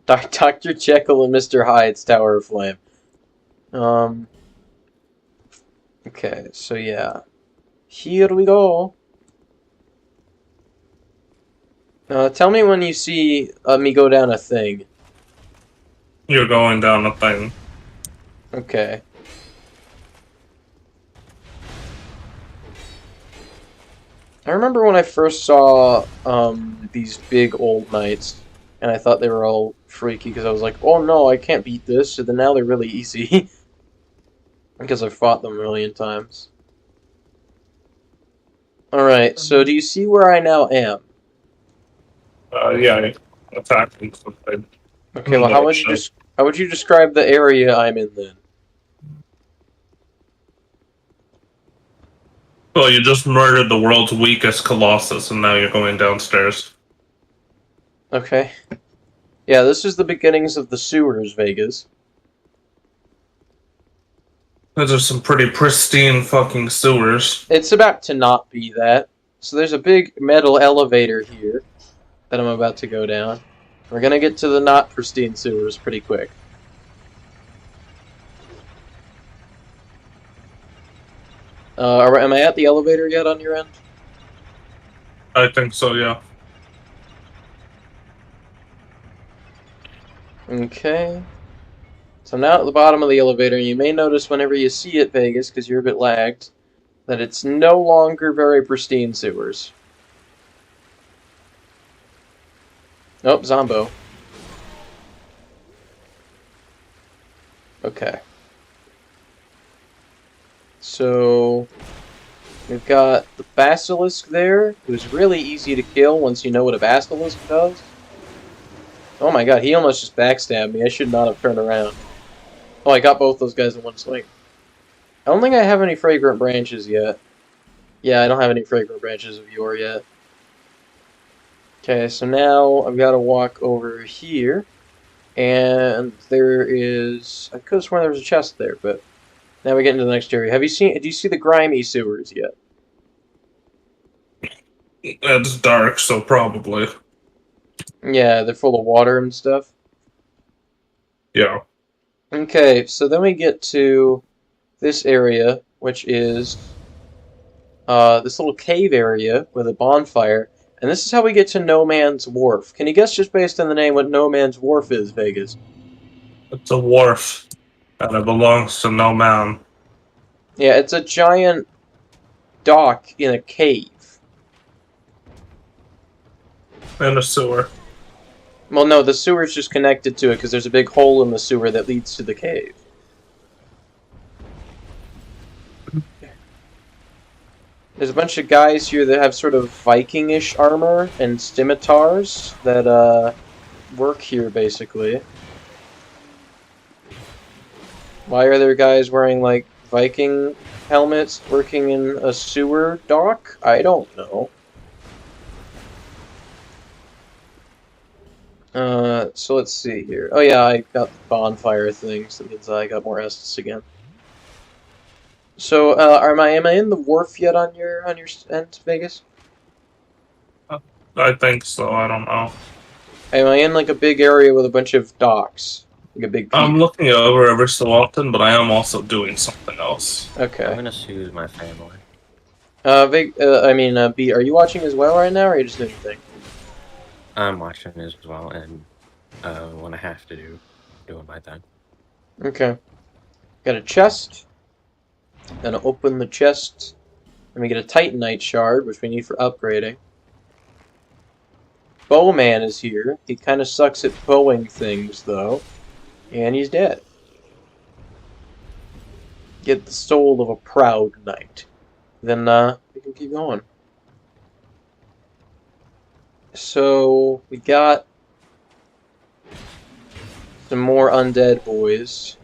Dr. Jekyll and Mr. Hyde's Tower of Flame. Okay, so yeah. Here we go. Tell me when you see me go down a thing. You're going down a thing. Okay. I remember when I first saw these big old knights, and I thought they were all freaky because I was like, oh no, I can't beat this. So then now they're really easy because I've fought them a million times. Alright, so do you see where I now am? Yeah, attacking something. Okay, well, how would you describe the area I'm in then? Well, you just murdered the world's weakest colossus, and now you're going downstairs. Okay. Yeah, this is the beginnings of the sewers, Vegas. Those are some pretty pristine fucking sewers. It's about to not be that. So there's a big metal elevator here that I'm about to go down. We're gonna get to the not pristine sewers pretty quick. Am I at the elevator yet on your end? I think so, yeah. Okay. So I'm now at the bottom of the elevator, and you may notice whenever you see it, Vegas, because you're a bit lagged, that it's no longer very pristine sewers. Nope, Zombo. Okay. So we've got the Basilisk there, who's really easy to kill once you know what a Basilisk does. Oh my god, he almost just backstabbed me. I should not have turned around. Oh, I got both those guys in one swing. I don't think I have any fragrant branches yet. Yeah, I don't have any fragrant branches of yore yet. Okay, so now I've got to walk over here, and there is. I could have sworn there was a chest there, but now we get into the next area. Do you see the grimy sewers yet? It's dark, so probably. Yeah, they're full of water and stuff. Yeah. Okay, so then we get to this area, which is this little cave area with a bonfire, and this is how we get to No Man's Wharf. Can you guess just based on the name what No Man's Wharf is, Vegas? It's a wharf, and it belongs to no man. Yeah, it's a giant dock in a cave. And a sewer. Well, no, the sewer's just connected to it because there's a big hole in the sewer that leads to the cave. There's a bunch of guys here that have sort of Viking-ish armor and scimitars that work here, basically. Why are there guys wearing, like, Viking helmets working in a sewer dock? I don't know. So let's see here. Oh yeah, I got the bonfire thing, so that means I got more Estus again. So, am I in the wharf yet on your end, Vegas? I think so, I don't know. Am I in like a big area with a bunch of docks? Like a big I'm pier? looking over every so often, but I am also doing something else. I'm Okay. gonna soothe my family. B, are you watching as well right now, or are you just doing anything? I'm watching as well, and when I have to doing my thing. Okay. Got a chest. Gonna open the chest. Let me get a Titanite shard, which we need for upgrading. Bowman is here. He kind of sucks at bowing things, though. And he's dead. Get the soul of a proud knight. Then, we can keep going. So, we got some more undead boys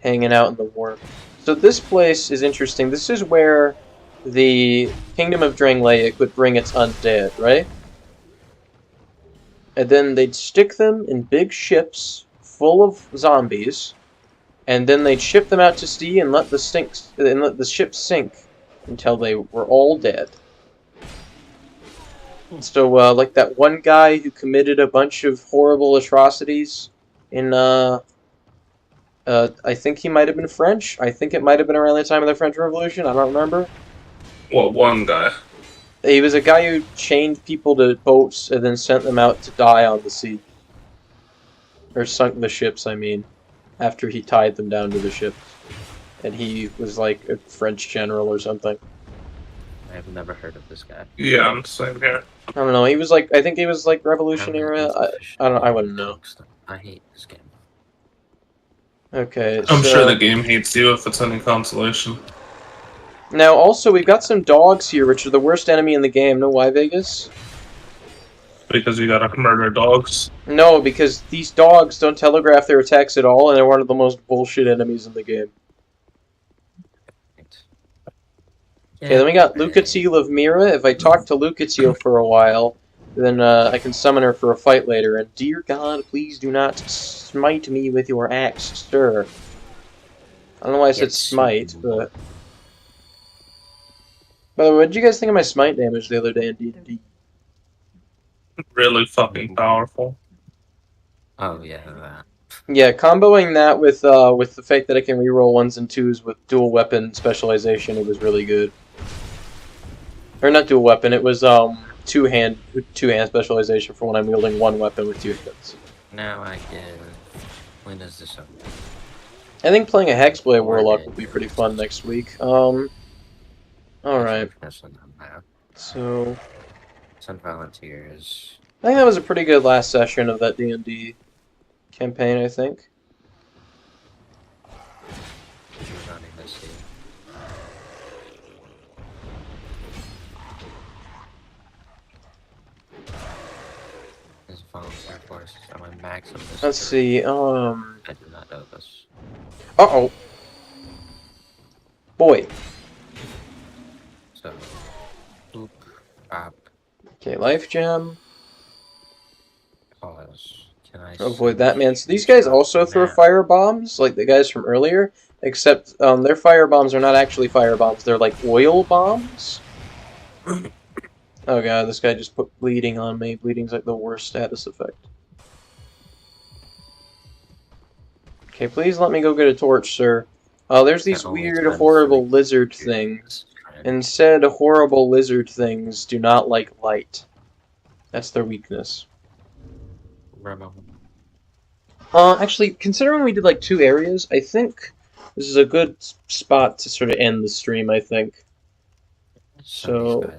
hanging out in the wharf. So this place is interesting. This is where the Kingdom of Drangleic would bring its undead, right? And then they'd stick them in big ships full of zombies, and then they'd ship them out to sea and let the ship sink until they were all dead. So, like that one guy who committed a bunch of horrible atrocities in, I think he might have been French. I think it might have been around the time of the French Revolution. I don't remember. Well, one guy. He was a guy who chained people to boats and then sent them out to die on the sea. Or sunk the ships, I mean. After he tied them down to the ships. And he was like a French general or something. I have never heard of this guy. Yeah, I'm same here. I don't know. He was like, I think he was like revolutionary. I don't. I wouldn't know. I hate this game. Okay. I'm so, sure the game hates you if it's any consolation. Now, also, we've got some dogs here, which are the worst enemy in the game. Know why, Vegas? Because you gotta murder dogs. No, because these dogs don't telegraph their attacks at all, and they're one of the most bullshit enemies in the game. Okay, then we got Lucatiel of Mira. If I talk to Lucatiel for a while, then I can summon her for a fight later. And dear God, please do not smite me with your axe, sir. I don't know why I said Yes. smite, but... By the way, what did you guys think of my smite damage the other day in D&D? Really fucking powerful. Oh yeah, that. Yeah, comboing that with the fact that I can reroll 1s and 2s with dual weapon specialization, it was really good. Or not dual weapon, it was two-hand specialization for when I'm wielding one weapon with 2 hands. Now I can. When is this up? I think playing a Hexblade Warlock will be pretty fun next week. Alright, so... Some volunteers. I think that was a pretty good last session of that D&D campaign, I think. We're running this here. There's a volunteer force. I'm a max of this. Let's see, I do not know this. Uh-oh. Boy. So Okay, life gem. Pause. Can I Avoid that, man. So these switch guys up also throw now? fire bombs, like the guys from earlier, except their fire bombs are not actually fire bombs. They're like oil bombs. Oh god, this guy just put bleeding on me. Bleeding's like the worst status effect. Okay, please let me go get a torch, sir. There's these Only weird, time horrible 3 lizard years. things. And said horrible lizard things do not like light. That's their weakness. Actually, considering we did like 2 areas, I think this is a good spot to sort of end the stream, I think. So,